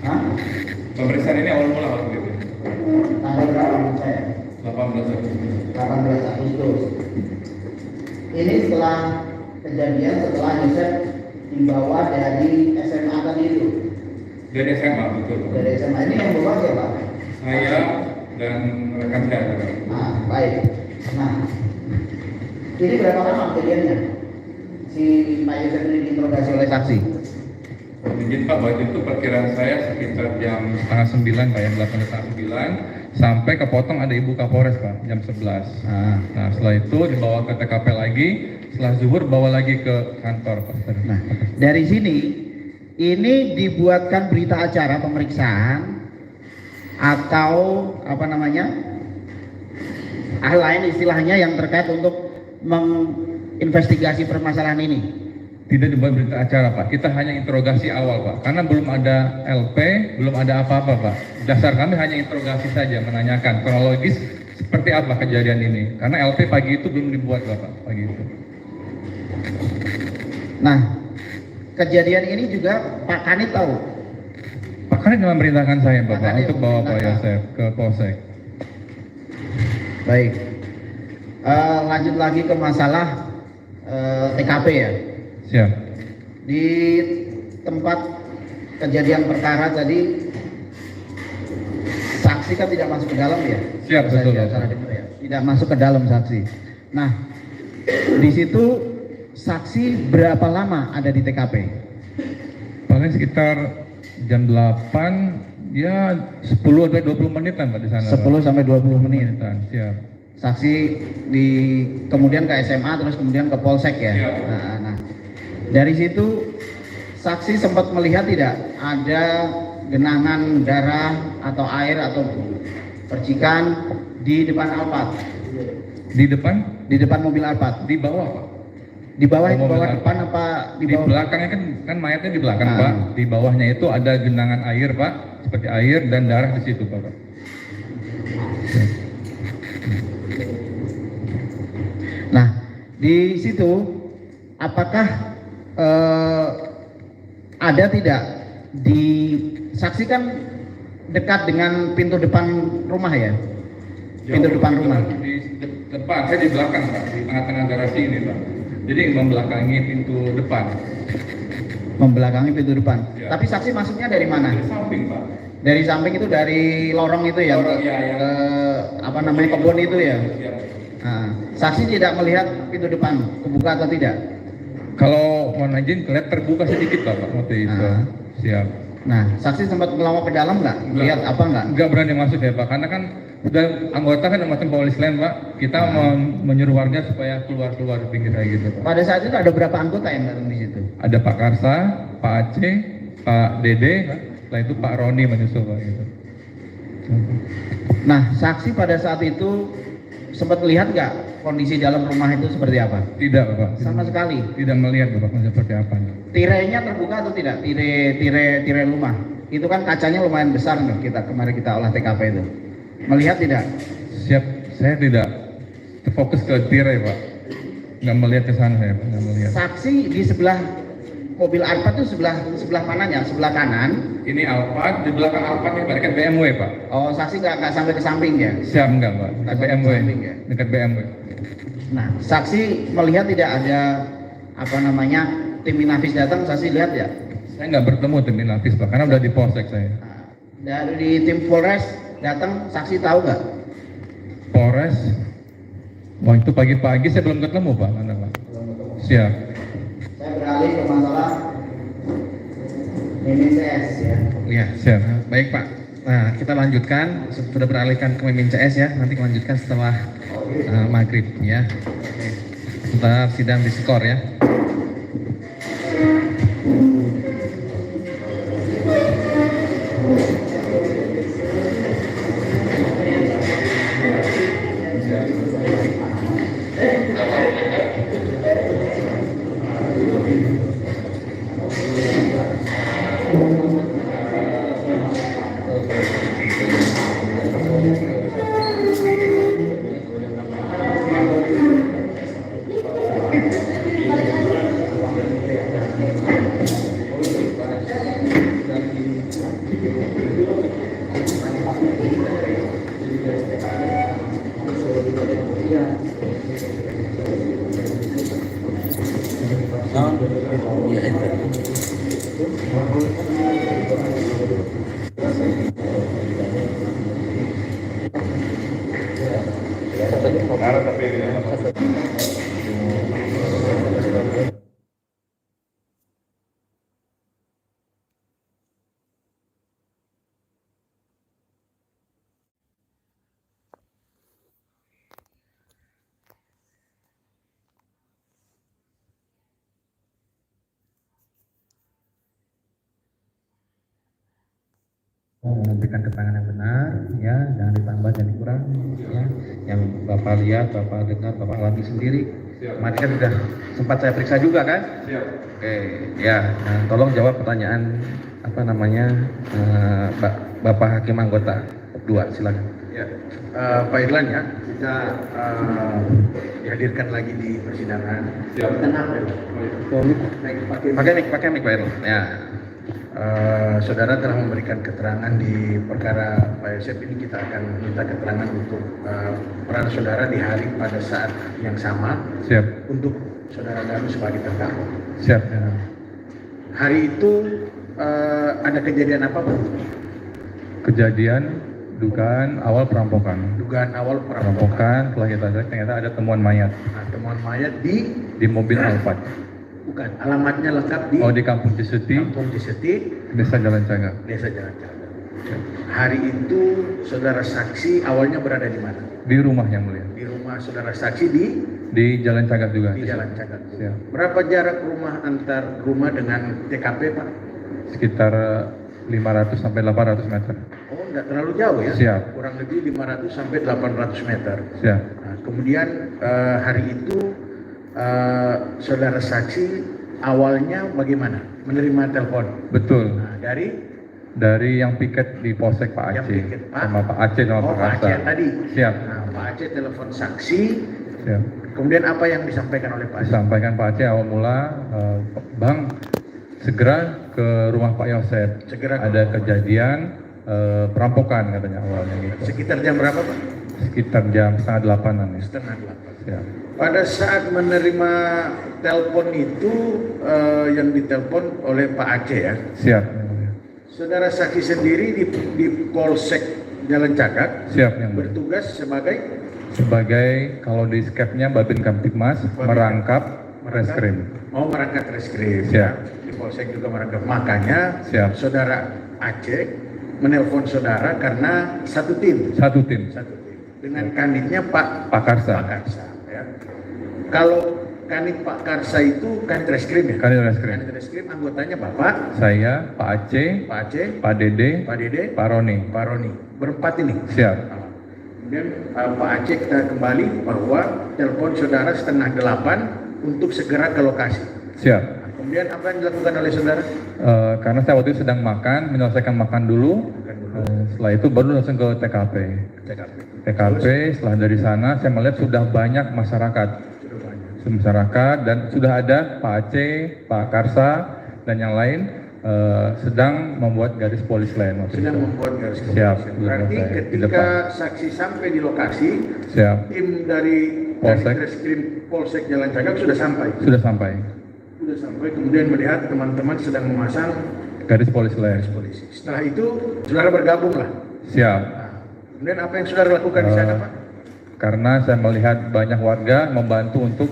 Hah? Pemeriksaan ini awal mula waktu itu. Tanggal berapa menurut saya? 18 Agustus. 18 Agustus. Ini setelah kejadian, setelah Yosef dibawa dari SMA tadi itu. Dari SMA betul Pak. Dari SMA ini yang bawa siapa? Saya dan rekan saya Pak. Nah, baik. Nah, ini berapa lama kejadiannya? Si Pak Yosef ini diinterogasi oleh saksi. Izin Pak, waktu itu perkiraan saya sekitar jam setengah 9 Pak, jam 8:09 sampai kepotong ada Ibu Kapolres Pak, jam 11. Nah setelah itu dibawa ke TKP lagi, setelah zuhur bawa lagi ke kantor Pak. Nah, dari sini ini dibuatkan berita acara pemeriksaan atau apa namanya? Hal lain istilahnya yang terkait untuk menginvestigasi permasalahan ini. Tidak dibuat berita acara Pak, kita hanya interogasi awal Pak, karena belum ada LP, belum ada apa-apa Pak. Dasar kami hanya interogasi saja, menanyakan kronologis seperti apa kejadian ini. Karena LP pagi itu belum dibuat Bapak, pagi itu. Nah, kejadian ini juga Pak Kanit tahu. Pak Kanit memerintahkan saya Pak Bapak Kanit untuk bawa Pak memerintahkan. Yosef ke Polsek. Baik. Lanjut lagi ke masalah TKP ya. Siap. Di tempat kejadian perkara tadi saksi kan tidak masuk ke dalam ya? Siap, betul, Saya Bapak. dengar ya. Tidak masuk ke dalam saksi. Nah, di situ saksi berapa lama ada di TKP? Paling sekitar jam 8 ya 10 sampai 20 menitan Pak di sana. 10 sampai 20 menit. menitan. Siap. Saksi kemudian ke SMA terus kemudian ke Polsek ya. Iya. Nah, dari situ saksi sempat melihat tidak ada genangan darah atau air atau percikan di depan Alphard, Di depan, di depan mobil Alphard. di bawah Pak. Di bawah, Oh, di bawah mobil depan apa di Di bawah? belakangnya kan mayatnya di belakang Ah. Pak. Di bawahnya itu ada genangan air Pak, seperti air dan darah di situ Pak. Nah, di situ apakah ada tidak di saksi kan dekat dengan pintu depan rumah ya? Pintu depan rumah. Di depan, saya di belakang Pak, di tengah-tengah garasi ini Pak. Jadi membelakangi pintu depan. Membelakangi pintu depan. Ya. Tapi saksi masuknya dari mana? Di samping Pak. Dari samping itu dari lorong itu ya? Lorong, ya, yang- Apa namanya kebun itu ya? Ya. Nah, saksi tidak melihat pintu depan kebuka atau tidak? Kalau mohon izin kelihatan terbuka sedikit Pak waktu itu. Ah. Siap. Nah, saksi sempat melawak ke dalam nggak? Melihat apa nggak? Enggak berani masuk ya Pak, karena kan udah anggota kan macam polis lain Pak. Kita menyuruh warga supaya keluar di pinggir kayak gitu Pak. Pada saat itu ada berapa anggota yang datang di situ? Ada Pak Karsa, Pak Aceh, Pak Dede, setelah itu Pak Roni menyusul Pak gitu. Nah, saksi pada saat itu sempat lihat nggak kondisi dalam rumah itu seperti apa? Tidak, Bapak. Sama sekali. Tidak melihat, Bapak, seperti apa. Tirainya terbuka atau tidak? Tirai rumah. Itu kan kacanya lumayan besar nih kemarin kita olah TKP itu. Melihat tidak? Siap, saya tidak fokus ke tirai, Pak. Nggak melihat ke sana, saya nggak melihat. Saksi di sebelah mobil Alphard itu sebelah mananya? Sebelah kanan. Ini Alphard, di belakang Alphard ini barikan BMW, Pak. Oh, saksi nggak sampai ke samping ya? Siap, enggak, Pak. Dekat Nggak BMW. samping, ya? Dekat BMW. Nah, saksi melihat tidak ada tim Inafis datang, saksi lihat ya? Saya nggak bertemu tim Inafis, Pak, karena udah di polsek saya. Nah, dari tim Polres datang, saksi tahu nggak? Polres, wah itu pagi-pagi saya belum ketemu, Pak. Mana, Pak? Siap. Saya beralih ke masalah MMCS ya. Ya, Siap. baik Pak. Nah, kita lanjutkan, sudah beralihkan ke Mimin CS ya, nanti lanjutkan setelah maghrib ya. Oke. Sebentar sidang diskor ya. Memberikan keterangan yang benar, ya, jangan ditambah, jangan dikurang, ya. Yang Bapak lihat, Bapak dengar, Bapak alami sendiri. Kemarin kan sudah sempat saya periksa juga kan? Siap. Oke, ya. Nah, tolong jawab pertanyaan Bapak Hakim Anggota 2, silakan. Ya, Pak Irlan ya, kita dihadirkan lagi di persidangan. Siap. Tenang, pakai mic Pak Irlan. Ya. Saudara telah memberikan keterangan di perkara Pak Yosep ini, kita akan minta keterangan untuk peran saudara di hari pada saat yang sama. Siap. Untuk saudara Danu sebagai terdakwa. Siap. Ya. Hari itu ada kejadian apa Pak? Kejadian dugaan awal perampokan. Dugaan awal perampokan. Perampokan, setelah kita cek ternyata ada temuan mayat Nah, temuan mayat di mobil Alphard. bukan alamatnya lengkap di Oh, di Kampung Ciseti, Kampung Ciseti, Desa Jalan Cagak. Desa Jalan Cagak. Hari itu saudara saksi awalnya berada di mana? Di rumah yang mulia. Di rumah saudara saksi Di Jalan Cagak juga. di Jalan Cagak. Siap. Berapa jarak rumah antar rumah dengan TKP Pak? Sekitar 500 sampai 800 meter. Oh, enggak terlalu jauh ya? Siap. Kurang lebih 500 sampai 800 meter. Siap. Nah, kemudian hari itu saudara saksi awalnya bagaimana? Menerima telepon? Betul. Nah, Dari yang piket di Polsek Pak yang Aceh. piket, Pak? Sama Pak Aceh sama Oh, Pak Pak Karsa. Aceh tadi? Siap. Nah, Pak Aceh telepon saksi, Siap. kemudian apa yang disampaikan oleh Pak Aceh? Disampaikan Pak Aceh awal mula, Bang, segera ke rumah Pak Yosep. Segera ke Ada rumah. kejadian perampokan katanya awalnya gitu. Sekitar jam berapa Pak? Sekitar jam setengah 8-an ya. Setengah 8. Siap. Pada saat menerima telepon itu yang ditelepon oleh Pak Aceh ya, Siap. saudara saksi sendiri di Polsek Jalan Cagak Siap yang mulia. bertugas sebagai Sebagai kalau di skepnya Babin Kamtipmas merangkap reskrim. mau merangkap reskrim. Siap. Di Polsek juga merangkap. Makanya Siap. saudara Aceh menelpon saudara karena satu tim. Satu tim. Dengan kanitnya Pak Karsa. ya. Kalau kanit Pak Karsa itu kanit reskrim ya? Kanit reskrim. Kanit reskrim anggotanya Bapak, Saya, Pak Aceh, Pak Aceh, Pak Dede, Pak Dede, Pak Roni. Pak Roni. Berempat ini. Siap. Kemudian Pak Aceh kita kembali bahwa telepon saudara 7:30 untuk segera ke lokasi. Siap. Kemudian apa yang dilakukan oleh saudara? Karena saya waktu itu sedang makan, menyelesaikan makan dulu. Setelah itu baru langsung ke TKP. TKP, setelah dari sana saya melihat sudah banyak masyarakat. Dan sudah ada Pak Aceh, Pak Karsa, dan yang lain sedang membuat garis polis lain. Sedang membuat garis polisi. Siap. Berarti Di ketika depan. saksi sampai di lokasi, Siap. tim dari Polsek. Reskrim Polsek Jalan Cagak sudah sampai. Sudah sampai. Sudah sampai, kemudian melihat teman-teman sedang memasang Garis polis lain. garis polisi. Setelah itu, saudara bergabung lah. Siap. Nah, kemudian apa yang saudara lakukan di sana, Pak? Karena saya melihat banyak warga membantu untuk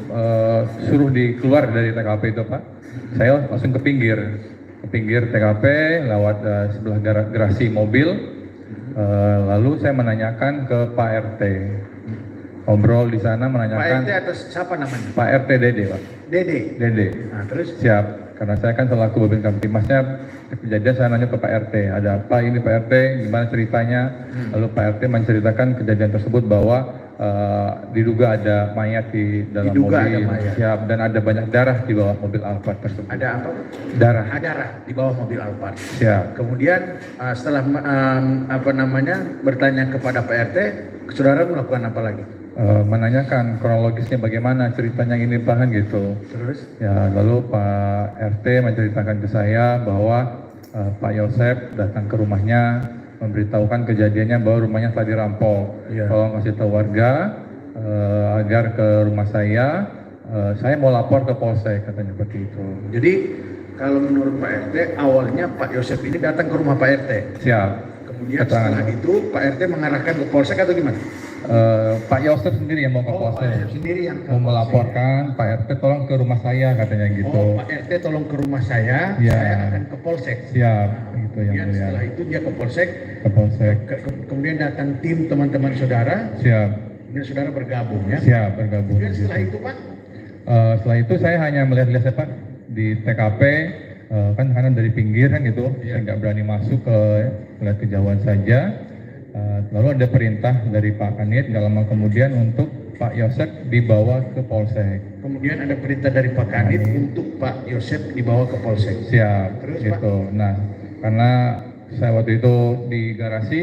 suruh dikeluar dari TKP itu, Pak. Saya langsung ke pinggir TKP lewat sebelah garasi mobil. Lalu saya menanyakan ke Pak RT. Ngobrol di sana Pak menanyakan RT atas siapa namanya? Pak RT Dede, Pak. Dede. Dede. Nah, terus Siap. Karena saya kan selaku Babin Kamtipmasnya, kejadian saya nanya ke Pak RT, ada apa ini Pak RT, gimana ceritanya? Lalu Pak RT menceritakan kejadian tersebut bahwa diduga ada mayat di dalam Diduga mobil. ada mayat. Siap. Dan ada banyak darah di bawah mobil Alphard tersebut. ada apa? Darah. Ada darah di bawah mobil Alphard. Siap. Kemudian setelah bertanya kepada Pak RT, saudara melakukan apa lagi? Menanyakan kronologisnya bagaimana ceritanya ini bahan gitu. Terus? Ya, lalu Pak RT menceritakan ke saya bahwa Pak Yosep datang ke rumahnya memberitahukan kejadiannya bahwa rumahnya telah dirampok. Iya. Tolong kasih tahu warga agar ke rumah saya mau lapor ke Polsek, katanya seperti itu. Jadi kalau menurut Pak RT, awalnya Pak Yosep ini datang ke rumah Pak RT. Siap. Kemudian Keterangan. setelah itu Pak RT mengarahkan ke Polsek atau gimana? Pak Yosep sendiri yang mau ke Pak Polsek. Yosep sendiri yang ke Mau Polsek. melaporkan Pak RT tolong ke rumah saya, katanya gitu. Oh, Pak RT tolong ke rumah saya Iya. akan ke Polsek. Siap, gitu yang Kemudian mulia. setelah itu dia ke Polsek, Ke Polsek. kemudian datang tim teman-teman saudara, Siap. kemudian saudara bergabung ya. Siap, bergabung. Kemudian di setelah situ. itu Pak, Setelah itu saya hanya melihat-lihat Pak di TKP, kan karena dari pinggir kan gitu, saya nggak berani masuk melihat kejauhan saja. Lalu ada perintah dari Pak Kanit nggak lama kemudian untuk Pak Yosep dibawa ke Polsek. kemudian ada perintah dari Pak Kanit untuk Pak Yosep dibawa ke Polsek. Siap, Terus, gitu. Nah, karena saya waktu itu di garasi,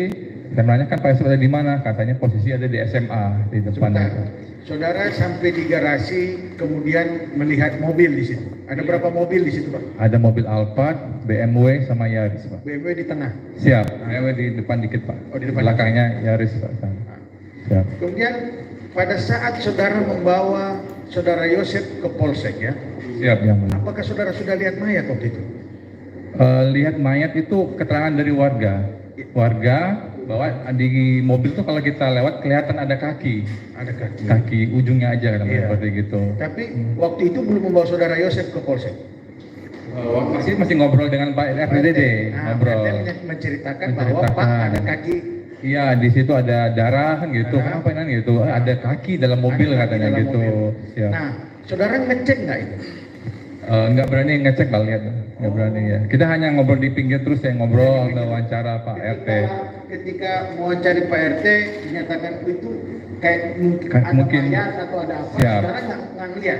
saya menanyakan Pak Yosep ada di mana? Katanya posisi ada di SMA di depannya. Sebentar, saudara sampai di garasi, kemudian melihat mobil di situ. Ada berapa mobil di situ Pak? Ada mobil Alphard, BMW sama Yaris, Pak. BMW di tengah. Siap, BMW di depan dikit, Pak. Oh, di depan. Belakangnya Yaris, Pak. Siap. Kemudian pada saat saudara membawa saudara Yosep ke Polsek ya, Siap, yang mulia. apakah saudara sudah lihat mayat waktu itu? Lihat mayat itu keterangan dari warga. Warga bahwa di mobil tuh kalau kita lewat kelihatan ada kaki. Ada kaki. Kaki ujungnya aja kan Iya. seperti gitu. Tapi waktu itu belum membawa saudara Yosep ke Polsek. Masih ngobrol dengan Pak RTDD, Nah, ngobrol. RT menceritakan bahwa Pak ada kaki. Iya, di situ ada darah kan gitu. Darah. Kenapa ini gitu? Ada kaki dalam mobil ada kaki katanya dalam gitu. mobil. Siap. Nah, saudara ngecek nggak itu? Nggak berani ngecek Pak, lihat. Nggak berani ya. Kita hanya ngobrol di pinggir terus ya, ngobrol, wawancara Pak RT. Ketika mewawancari Pak RT dinyatakan itu kayak mungkin ada Mungkin. mayat atau ada apa, Siap. saudara nggak ngeliat.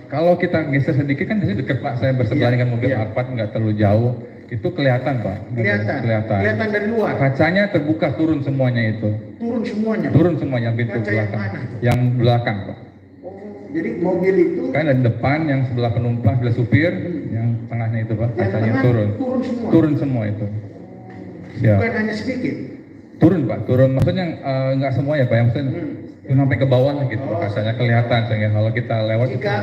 Kalau kita geser sedikit kan di sini dekat Pak, saya bersebelah Iya, dengan mobil iya. Alphard nggak terlalu jauh. Itu kelihatan Pak. Kelihatan. Kelihatan. Kelihatan dari luar. Kacanya terbuka turun semuanya itu. Turun semuanya. Turun semuanya pintu Kaca yang belakang. mana? Yang belakang Pak. Oh, jadi mobil itu Kan ada depan yang sebelah penumpang, sebelah supir, yang tengahnya itu Pak, yang kacanya tengah turun. turun semua. Turun semua itu. Siap. Bukan hanya sedikit. Turun Pak, turun. Maksudnya nggak semua ya Pak, yang maksudnya turun sampai ke bawah lah gitu. Oh. Kacanya kelihatan, sehingga kalau kita lewat Jika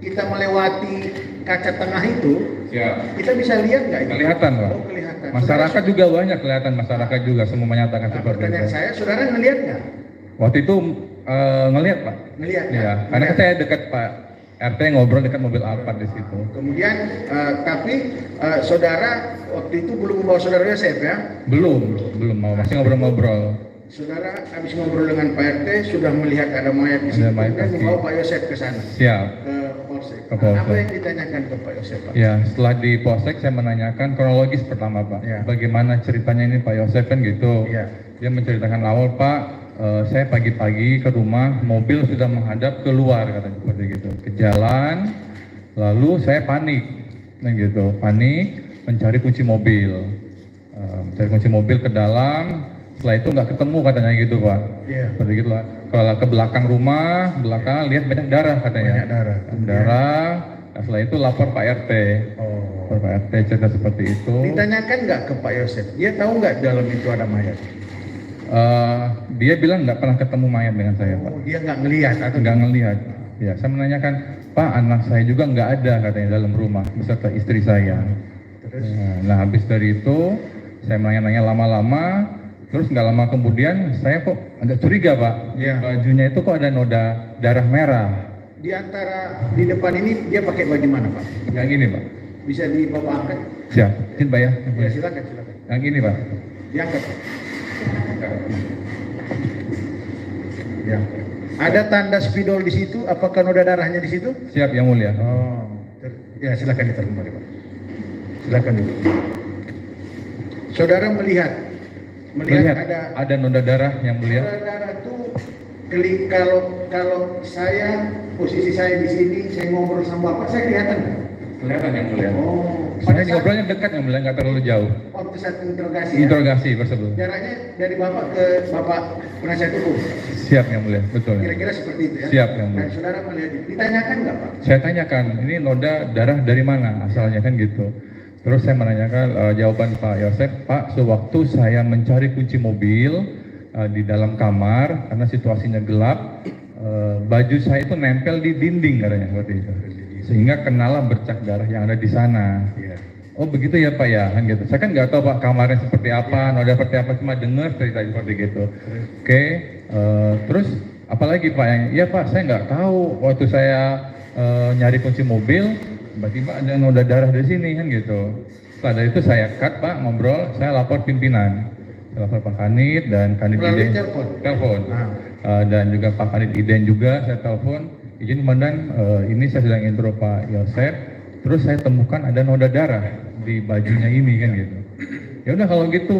kita melewati kaca tengah itu, ya kita bisa lihat nggak itu? kelihatan Pak. Oh, kelihatan. Masyarakat juga banyak kelihatan, masyarakat juga semua menyatakan Nah, seperti pertanyaan itu. saya, saudara ngelihat nggak? Waktu itu ngelihat Pak. Ngelihat. Iya, kan? karena Ngelihat. saya dekat Pak RT ngobrol dekat mobil Alphard di situ. Kemudian, tapi saudara waktu itu belum membawa saudara Yosef ya? Belum mau, masih ngobrol-ngobrol. Saudara habis ngobrol dengan Pak RT sudah melihat ada mayat di situ, Ada mayat kemudian kaki. membawa Pak Yosef ke sana, Siap. ke Polsek. Ke Polsek. Apa yang ditanyakan ke Pak Yosef Pak? Ya, setelah di Polsek saya menanyakan kronologis pertama Pak. Ya. Bagaimana ceritanya ini Pak Yosef kan gitu. Iya. Dia menceritakan awal, Pak, saya pagi-pagi ke rumah, mobil sudah menghadap keluar, katanya seperti gitu, ke jalan, lalu saya panik, nah gitu, panik, mencari kunci mobil, mencari kunci mobil ke dalam, setelah itu nggak ketemu katanya gitu, Pak. Iya. Seperti gitu lah. Kalau ke belakang rumah, belakang lihat banyak darah katanya. Banyak darah. Darah. Nah, setelah itu lapor Pak RT. Oh. Lapor Pak RT cerita seperti itu. Ditanyakan nggak ke Pak Yosef, dia tahu nggak dalam itu ada mayat? Dia bilang nggak pernah ketemu mayat dengan saya, Pak. Oh, dia nggak ngelihat atau Nggak ngelihat. Ya, saya menanyakan, Pak, anak saya juga nggak ada katanya dalam rumah beserta istri saya. Terus? Nah, habis dari itu saya nanya-nanya lama-lama, terus nggak lama kemudian saya kok agak curiga, Pak. Iya. Bajunya itu kok ada noda darah merah. Di antara di depan ini dia pakai baju mana, Pak? Yang ini, Pak. Bisa dibawa angkat? Siap. Izin, Pak ya. Ya silakan, silakan. Yang ini, Pak. Diangkat, Pak. Ya. Ada tanda spidol di situ? Apakah noda darahnya di situ? Siap, Yang Mulia. Oh, ya silakan ditaruh kembali, Pak. Silakan dulu. Saudara melihat Melihat ada ada noda darah, Yang Mulia. noda darah itu kalau saya posisi saya di sini, saya ngobrol sama Bapak, saya kelihatan nggak? Kelihatan, Yang Mulia. Oh, Soalnya ngobrolnya dekat, Yang Mulia, nggak terlalu jauh. waktu saat interogasi ya? Interogasi tersebut. Jaraknya dari Bapak ke Bapak penasihat hukum. Siap, Yang Mulia. Betul. Kira-kira seperti itu ya? Siap, Yang Dan Mulia. saudara melihat itu. Ditanyakan nggak, Pak? Saya tanyakan, ini noda darah dari mana asalnya, kan gitu. Terus saya menanyakan jawaban Pak Yosef, Pak, sewaktu saya mencari kunci mobil di dalam kamar karena situasinya gelap, baju saya itu nempel di dinding katanya seperti itu, sehingga kenalah bercak darah yang ada di sana. Iya. Oh begitu ya Pak ya, kan gitu. Saya kan nggak tahu Pak kamarnya seperti apa, noda seperti apa, cuma dengar cerita seperti gitu. Oke, terus apalagi Pak yang, iya Pak, saya nggak tahu waktu saya nyari kunci mobil, tiba-tiba ada noda darah di sini kan gitu. Setelah dari itu saya cut Pak, ngobrol, saya lapor pimpinan, saya lapor Pak Kanit dan Kanit Melalui Iden. telepon? Dan juga Pak Kanit Iden juga saya telepon, izin komandan, ini saya sedang intro Pak Yosef, terus saya temukan ada noda darah di bajunya ini kan gitu. Ya udah kalau gitu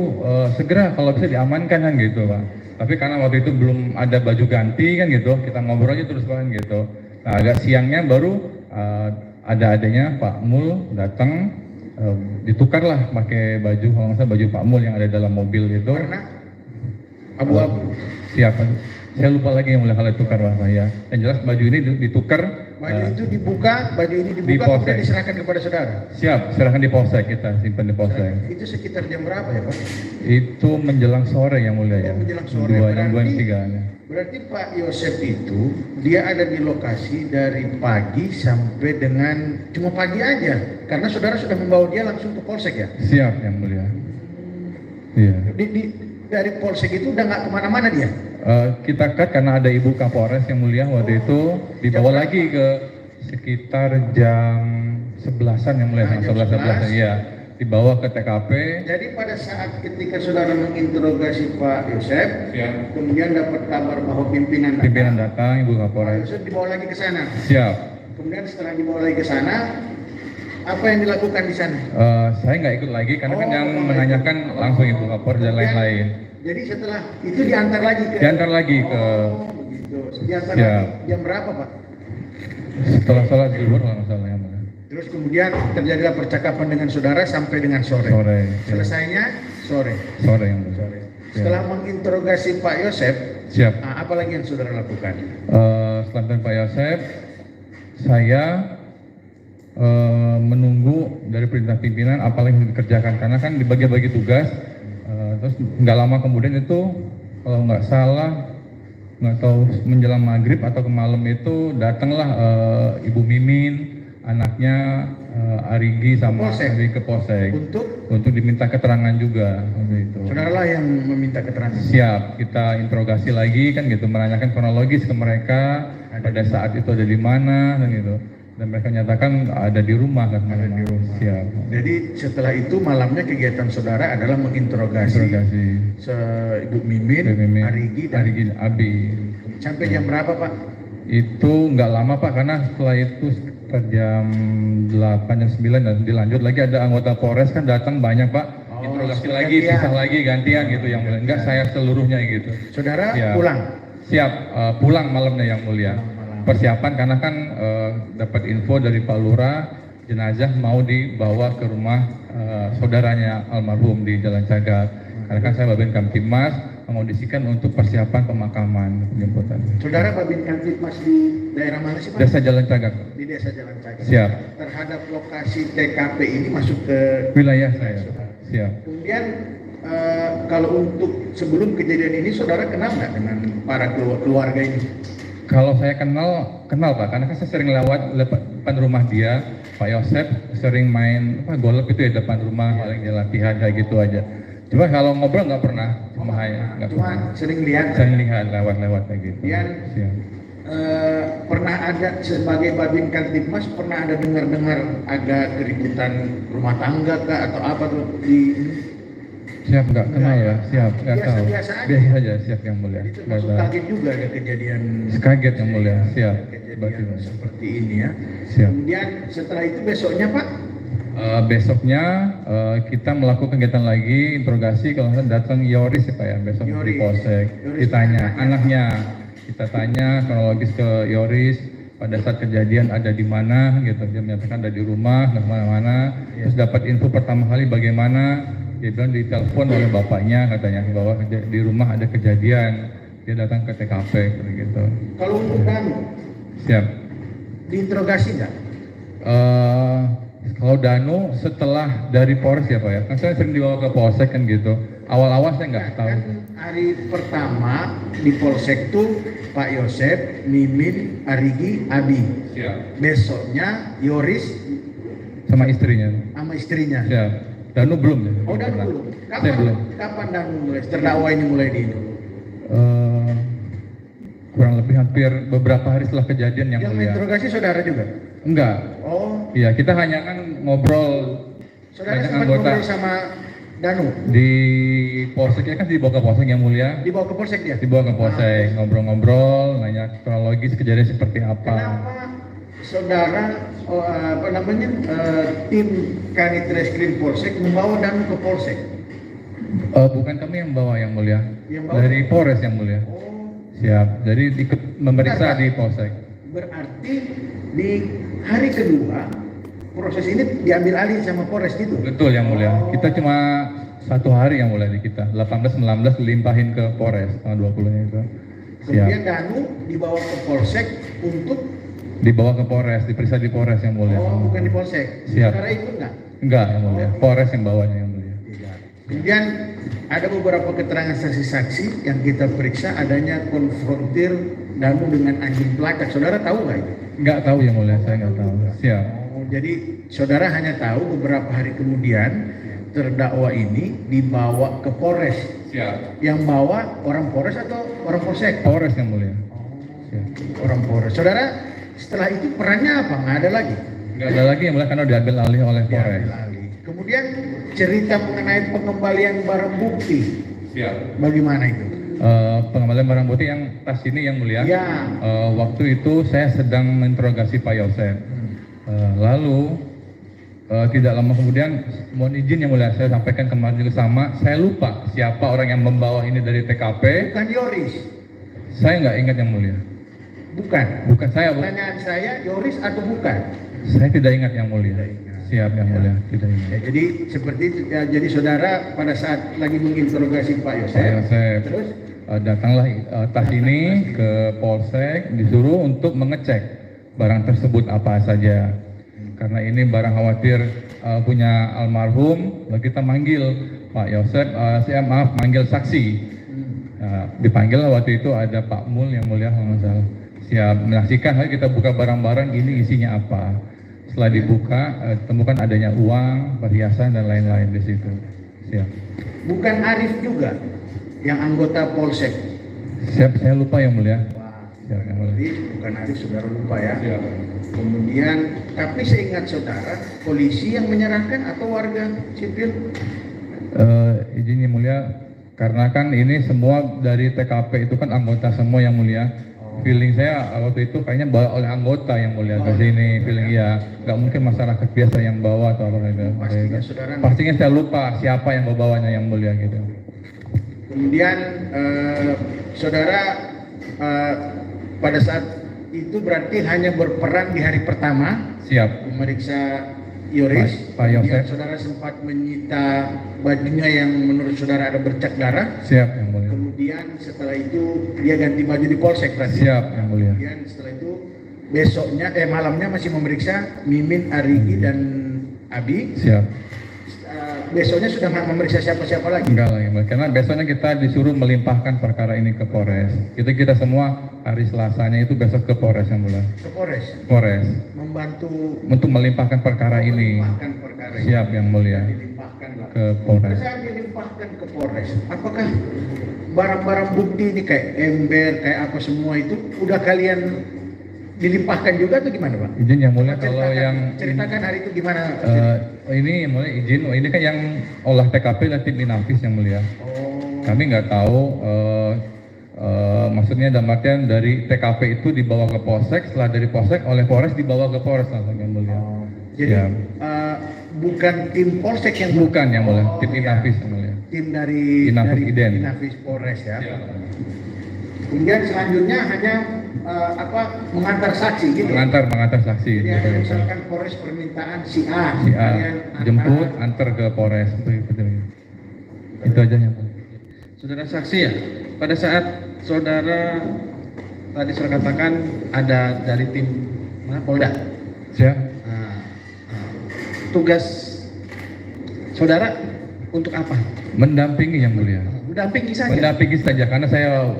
segera kalau bisa diamankan kan gitu Pak. Tapi karena waktu itu belum ada baju ganti kan gitu, kita ngobrol aja terus kan gitu. Nah agak siangnya baru ada adanya Pak Mul datang, ditukarlah pakai baju, kalau nggak salah baju Pak Mul yang ada dalam mobil itu. Karena abu-abu. Siapa? Saya lupa lagi yang mulai kalau ditukar Pak ya. Yang jelas baju ini ditukar. Baju itu dibuka, baju ini di dibuka, polsek. kemudian diserahkan kepada saudara. Siap, serahkan di polsek, kita simpan di polsek. Itu sekitar jam berapa ya, Pak? Itu menjelang sore yang mulia ya. Oh, menjelang sore. Jam 2 3 ya. Berarti Pak Yosef itu dia ada di lokasi dari pagi sampai dengan cuma pagi aja, karena saudara sudah membawa dia langsung ke polsek ya. Siap yang mulia. Iya. Dari polsek itu udah nggak kemana-mana dia. Kita cut karena ada Ibu Kapolres yang mulia waktu itu dibawa lagi ke sekitar jam 11-an yang mulia, Jam 11 iya. Dibawa ke TKP. Jadi pada saat ketika saudara menginterogasi Pak Yosef, kemudian dapat kabar bahwa pimpinan datang, Ibu Pak Kapolres. Yosef dibawa lagi ke sana. Siap. Kemudian setelah dibawa lagi ke sana, apa yang dilakukan di sana? Saya nggak ikut lagi karena kan Oh, yang nggak menanyakan langsung Ibu Kapolres dan lain-lain. Jadi setelah itu diantar lagi ke. Diantar lagi ke. Oh, begitu. Diantar Siap. lagi jam berapa, Pak? Setelah sholat zuhur kalau nggak salah ya. Mulia. Terus kemudian terjadilah percakapan dengan saudara sampai dengan sore. Sore. Selesainya sore. Sore yang mulia. Setelah menginterogasi Pak Yosef, Siap. apa lagi yang saudara lakukan? Setelah Pak Yosef, saya menunggu dari perintah pimpinan apa yang dikerjakan karena kan dibagi-bagi tugas. Terus nggak lama kemudian itu kalau nggak salah nggak tahu menjelang maghrib atau ke malam itu datanglah Ibu Mimin, anaknya Arigi sama Polsek? Ari ke polsek untuk diminta keterangan juga waktu itu. Saudara yang meminta keterangan. Siap, kita interogasi lagi kan gitu, menanyakan kronologis ke mereka pada saat itu ada di mana dan gitu. Dan mereka nyatakan ada di rumah kan, ada di rumah. Siap. Jadi setelah itu malamnya kegiatan saudara adalah menginterogasi Ibu Mimin, Arigi dan Abi. sampai jam berapa, Pak? Itu nggak lama Pak, karena setelah itu sekitar jam 8 jam 9 dan dilanjut lagi ada anggota Polres kan datang banyak Pak. interogasi Oh, lagi, gantian. sisa lagi, gantian gitu yang mulia. Enggak saya seluruhnya gitu. Saudara Ya. pulang. Siap, pulang malamnya yang mulia. Persiapan karena kan dapat info dari Pak Lurah, jenazah mau dibawa ke rumah saudaranya almarhum di Jalan Cagak. Karena kan saya Babin Kamtibmas mengondisikan untuk persiapan pemakaman penjemputan. Saudara Babin Kamtibmas di daerah mana sih Pak? Desa Jalan Cagak. Di desa Jalan Cagak. Siap. Terhadap lokasi TKP ini masuk ke Wilayah saya. Siap. Kemudian kalau untuk sebelum kejadian ini saudara kenal nggak dengan para keluarga ini? Kalau saya kenal Pak, karena kan saya sering lewat depan rumah dia, Pak Yosep, sering main golf itu ya depan rumah, paling dia latihan kayak gitu aja. Cuma kalau ngobrol nggak pernah, cuma nggak Cuma pernah. sering lihat. Sering lihat lewat-lewat kayak gitu. Kemudian Siap. pernah ada sebagai Babin Kamtibmas pernah ada dengar-dengar agak keributan rumah tangga kah atau apa tuh di Siap, nggak kenal ya, siap, nggak tahu. Biasa-biasa aja. Biasa aja, siap yang mulia. Jadi Nggak termasuk tahu. kaget juga ada kejadian Kaget yang mulia, siap. kejadian seperti ini ya. Siap. Kemudian setelah itu besoknya Pak Besoknya kita melakukan kegiatan lagi, interogasi, kalau nggak salah datang Yoris ya Pak ya, besok di Yoris. Polsek. Yoris Ditanya anaknya. anaknya, kita tanya kronologis ke Yoris, pada saat kejadian ada di mana gitu, dia menyatakan ada di rumah, nggak kemana-mana. Terus dapat info pertama kali bagaimana, dia bilang ditelepon oleh bapaknya katanya bahwa di rumah ada kejadian, dia datang ke TKP gitu. kalau untuk Danu Siap. diinterogasi nggak? Kalau Danu setelah dari Polres ya Pak ya, kan saya sering dibawa ke Polsek kan gitu. Awal-awal saya nggak tahu. Kan hari pertama di Polsek tuh Pak Yosep, Mimin, Arigi, Abi. Siap. Besoknya Yoris Sama istrinya. sama istrinya. Siap. Danu belum ya? Oh Danu pernah. belum. Saya belum. Kapan Danu mulai terdakwa ini mulai di ini? Kurang lebih hampir beberapa hari setelah kejadian yang Yang mulia. menginterogasi saudara juga? Enggak. Oh, Iya, kita hanya kan ngobrol saudara banyak sempat anggota ngobrol sama Danu? di Polseknya kan dibawa ke Polsek yang mulia. Dibawa ke Polsek dia? Dibawa ke Polsek, ngobrol-ngobrol, nanya kronologis kejadian seperti apa. Kenapa saudara tim Kanit Reskrim Polsek membawa Danu ke Polsek? Bukan kami yang bawa yang mulia, Yang bawa? dari Polres yang mulia. Oh, Siap, jadi ikut memeriksa Bentar, Pak. di Polsek. berarti di hari kedua proses ini diambil alih sama Polres gitu? Betul yang mulia. Kita cuma 1 hari yang mulia di kita. 18-19 dilimpahin ke Polres tanggal 20-nya itu. Kemudian Siap. Danu dibawa ke Polsek untuk Dibawa ke Polres, diperiksa di Polres yang mulia. bukan di Polsek. Siap. Saudara ikut nggak? Enggak yang mulia. Polres yang bawanya yang mulia. Kemudian ada beberapa keterangan saksi-saksi yang kita periksa adanya konfrontir Danu dengan anjing pelacak. Saudara tahu nggak itu? Enggak tahu yang mulia, saya enggak tahu. Siap. Oh, jadi saudara hanya tahu beberapa hari kemudian terdakwa ini dibawa ke Polres. Siap. Yang bawa orang Polres atau orang Polsek? Polres yang mulia. Siap. Orang Polres. Saudara setelah itu perannya apa? Nggak ada lagi? Enggak ada lagi yang mulia karena diambil alih oleh Polres. Diambil alih. Kemudian cerita mengenai pengembalian barang bukti. Siap. Bagaimana itu? Pengembalian barang bukti yang tas ini yang mulia. Ya. Waktu itu saya sedang menginterogasi Pak Yosep. Lalu tidak lama kemudian, mohon izin yang mulia, saya sampaikan kemarin juga sama, saya lupa siapa orang yang membawa ini dari TKP. Bukan Yoris. Saya nggak ingat yang mulia. Bukan. Bukan saya, Bu. Pertanyaan saya, Yoris atau bukan? Saya tidak ingat yang mulia. Siap yang mulia, tidak ingat. Ya, jadi seperti itu. Ya, jadi saudara pada saat lagi menginterogasi Pak Yosep, Pak Yosep. terus Datanglah tas ini ke Polsek, disuruh untuk mengecek barang tersebut apa saja. Karena ini barang khawatir punya almarhum, lalu kita manggil Pak Yosep, saya maaf manggil saksi. Dipanggil waktu itu ada Pak Mul yang mulia kalau nggak salah. Siap menyaksikan, ayo kita buka barang-barang ini isinya apa. Setelah dibuka, temukan adanya uang, perhiasan dan lain-lain di situ. Siap. bukan Arif juga yang anggota Polsek. Siap, saya lupa yang mulia. Siap yang mulia. Jadi bukan Arif, saudara lupa ya. Siap. Kemudian, tapi seingat saudara, polisi yang menyerahkan atau warga sipil? Izin yang mulia, karena kan ini semua dari TKP itu kan anggota semua yang mulia. feeling saya waktu itu kayaknya bawa oleh anggota yang mulia ke sini, feeling ya, nggak mungkin masyarakat biasa yang bawa atau apa gitu. Pastinya saudara. Pastinya saya lupa siapa yang bawanya yang mulia gitu. Kemudian saudara pada saat itu berarti hanya berperan di hari pertama Siap. memeriksa Yoris. Pak Yosef. Kemudian saudara sempat menyita bajunya yang menurut saudara ada bercak darah. Siap yang mulia. Kemudian setelah itu dia ganti baju di polsek berarti. Siap yang mulia. Kemudian setelah itu besoknya malamnya masih memeriksa Mimin, Arigi dan Abi. Siap. Besoknya sudah memeriksa siapa-siapa lagi. Enggak lagi, karena besoknya kita disuruh melimpahkan perkara ini ke Polres. Kita semua hari Selasanya itu besok ke Polres yang mulia. Ke Polres Polres membantu untuk melimpahkan perkara ini. melimpahkan perkara ini. Siap yang mulia Dilimpahkan ke Polres. Saat dilimpahkan ke Polres, apakah barang-barang bukti ini kayak ember, kayak apa semua itu udah kalian dilimpahkan juga atau gimana, Pak? Izin yang mulia kalau ceritakan hari itu gimana? ini yang mulia izin, ini kan yang olah TKP dan tim Inafis yang mulia. Kami nggak tahu maksudnya dalam artian dari TKP itu dibawa ke Polsek, setelah dari Polsek oleh Polres dibawa ke Polres langsung yang mulia. Jadi Ya. Bukan tim Polsek yang Bukan yang mulia, tim iya. Inafis yang mulia. Tim dari Inafis Iden. Inafis Polres ya. Kemudian selanjutnya hanya mengantar saksi gitu. Mengantar saksi. Jadi ada misalkan Polres permintaan si A, Si A kalian jemput, antar ke Polres. Itu aja yang mulia. Saudara saksi ya, pada saat saudara tadi saudara katakan ada dari tim mana Polda. Siap. Tugas saudara untuk apa? Mendampingi yang mulia. Mendampingi saja. Mendampingi saja karena saya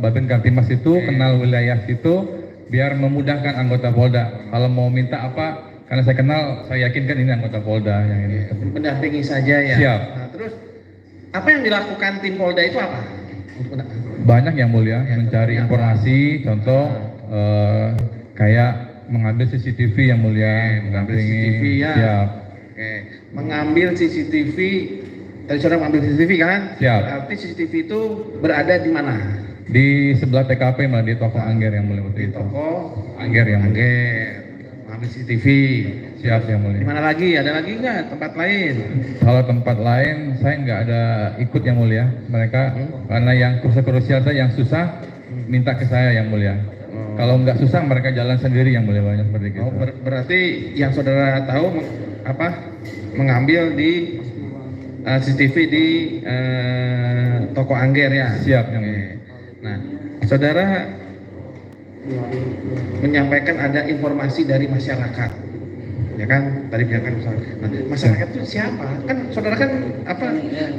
Babin Kamtimas itu kenal wilayah situ biar memudahkan anggota Polda. Kalau mau minta apa, karena saya kenal, saya yakinkan ini anggota Polda yang ini. Mendampingi saja ya. Siap. Nah, terus apa yang dilakukan tim Polda itu apa? Banyak yang mulia mencari informasi, contoh kayak mengambil CCTV yang mulia, mengambil CCTV ya. Siap. Oke, mengambil CCTV. Tadi saudara mengambil CCTV kan? Siap. Berarti CCTV itu berada di mana? Di sebelah TKP malah di toko Angger yang mulia waktu Di itu. toko Angger yang mulia. Angger. Mengambil CCTV. Siap yang mulia. Di mana lagi? Ada lagi nggak tempat lain? Kalau tempat lain saya nggak ada ikut yang mulia. Mereka karena yang krusial saya yang susah minta ke saya yang mulia. Kalau nggak susah mereka jalan sendiri yang mulia, banyak seperti itu. Oh, berarti yang saudara tahu mengambil di CCTV di toko Angger ya. Siap yang mulia. Nah, saudara menyampaikan ada informasi dari masyarakat, ya kan? Tadi bilang masyarakat itu siapa? Kan saudara kan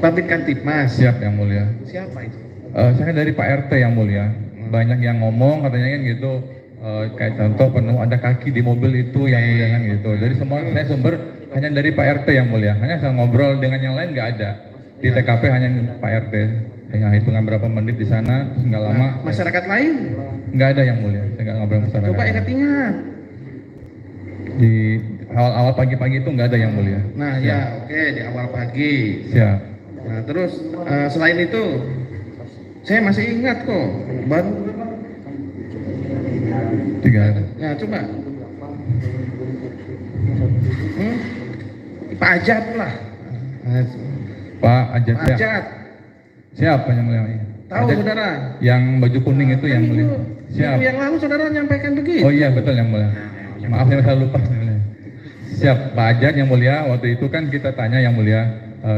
Babin Kamtipmas. Siap yang mulia. Siapa itu? Saya dari Pak RT yang mulia. Banyak yang ngomong katanya kan gitu. Kayak contoh penuh ada kaki di mobil itu yang mulia kan gitu. Jadi semua saya sumber hanya dari Pak RT yang mulia. Hanya saya ngobrol dengan yang lain nggak ada. Di TKP hanya Pak RT. Hanya hitungan berapa menit di sana, nggak lama. Masyarakat lain? Nggak ada yang mulia. Saya nggak ngobrol masyarakat. Coba ingat-ingat. Di awal-awal pagi-pagi itu nggak ada yang mulia. Nah ya, oke, di awal pagi. Siap. Nah terus selain itu, saya masih ingat kok, baru 3 hari. ya coba. Pak Ajat lah. Pak Ajat. Pak Siap. Ajat. Siapa yang mulia? Tahu Ajat. saudara? Yang baju kuning itu yang mulia. Siap. Yang lalu saudara menyampaikan begitu. Oh iya betul yang mulia. Maaf saya lupa. Siap, Pak Ajat yang mulia. Waktu itu kan kita tanya yang mulia.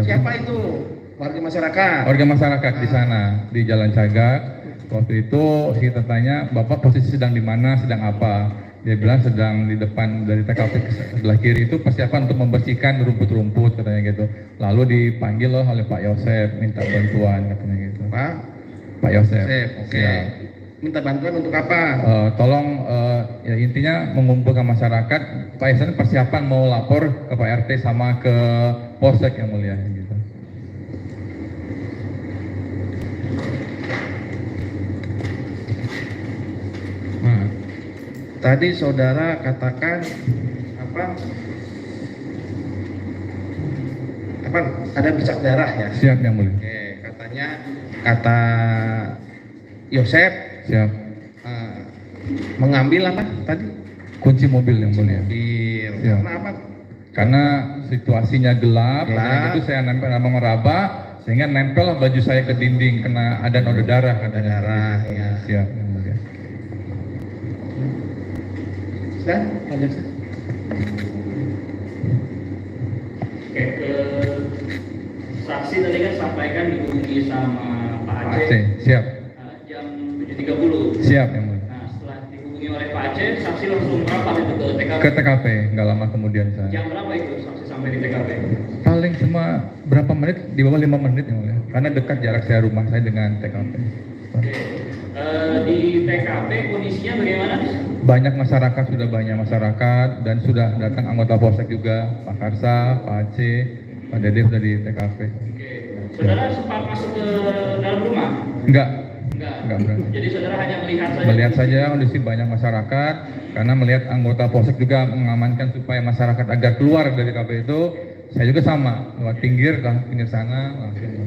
Siapa itu? Warga masyarakat. Warga masyarakat di sana di Jalan Cagak. Waktu itu kita tanya, Bapak posisi sedang di mana, sedang apa? Dia bilang sedang di depan dari TKP sebelah kiri itu persiapan untuk membersihkan rumput-rumput katanya gitu. Lalu dipanggil loh oleh Pak Yosef minta bantuan katanya gitu. Pak Yosef. Oke. Minta bantuan untuk apa? Tolong ya intinya mengumpulkan masyarakat. Pak Yosef persiapan mau lapor ke Pak RT sama ke Polsek yang mulia gitu. Nah, tadi saudara katakan ada bercak darah ya? Siap yang mulia. Oke, katanya kata Yosef Siap. mengambil apa tadi? Kunci mobil yang mulia. Mobil. Ya. Karena apa? Karena situasinya gelap, Gelap. karena itu saya nempel sama meraba, sehingga nempel baju saya ke dinding, kena ada noda darah katanya. Darah, ya. Siap, yang mulia. Sudah? Lanjut. Oke, ke saksi tadi kan sampaikan dihubungi sama Pak Aceh Aceh, siap, jam 7.30. siap yang mulia. Nah, setelah dihubungi oleh Pak Aceh, saksi langsung rapat itu ke TKP. Ke TKP, nggak lama kemudian saya. Jam berapa itu saksi sampai di TKP? Paling cuma berapa menit, di bawah 5 menit yang mulia. Karena dekat jarak saya rumah saya dengan TKP. Oke. Di TKP kondisinya bagaimana? Banyak masyarakat, sudah banyak masyarakat dan sudah datang anggota Polsek juga, Pak Karsa, Pak Aceh, Pak Dede sudah di TKP. Oke. Saudara sempat masuk ke dalam rumah? Enggak Enggak. berani. Jadi saudara hanya melihat saja. Melihat saja kondisi banyak masyarakat, karena melihat anggota Polsek juga mengamankan supaya masyarakat agar keluar dari TKP itu, saya juga sama, lewat pinggir sana langsung.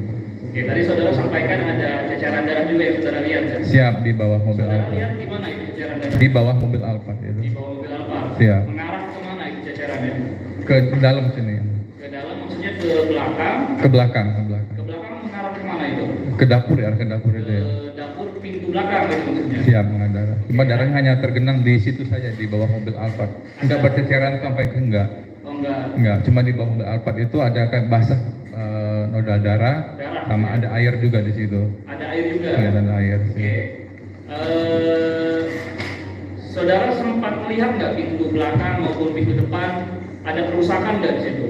Oke, tadi saudara sampaikan ada ceceran darah juga yang saudara lihat ya? Siap di bawah mobil Saudara Alphard. lihat di mana itu ceceran darah? Di bawah mobil Alphard Di itu. bawah mobil Alphard. Siap. Mengarah ke mana itu cecerannya? Ke dalam sini. Ke dalam maksudnya ke belakang. Ke belakang. Ke belakang mengarah ke mana itu? Ke dapur ya, ke dapur itu ya. Ke dapur pintu belakang itu maksudnya. Siap mengadara. Cuma darahnya hanya tergenang di situ saja di bawah mobil Alphard. Enggak berceceran sampai ke enggak. Oh enggak. Enggak, cuma di bawah mobil Alphard itu ada kayak basah noda darah sama ada air juga di situ. Ada air juga. Kelihatan air. Oke. Saudara sempat melihat nggak pintu belakang maupun pintu depan ada kerusakan nggak di situ?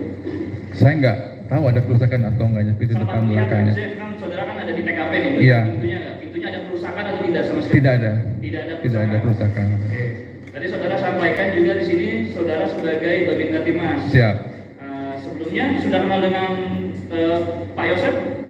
Saya enggak tahu ada kerusakan atau enggaknya pintu Sempat depan melihat, belakangnya. maksudnya kan saudara kan ada di TKP nih. Iya. Pintunya nggak? Pintunya ada kerusakan atau tidak sama sekali? Tidak ada. Tidak ada kerusakan. Kerusakan. Oke. Tadi saudara sampaikan juga di sini saudara sebagai Babin Katimas. Siap. Sebelumnya sudah kenal dengan Pak Yosef?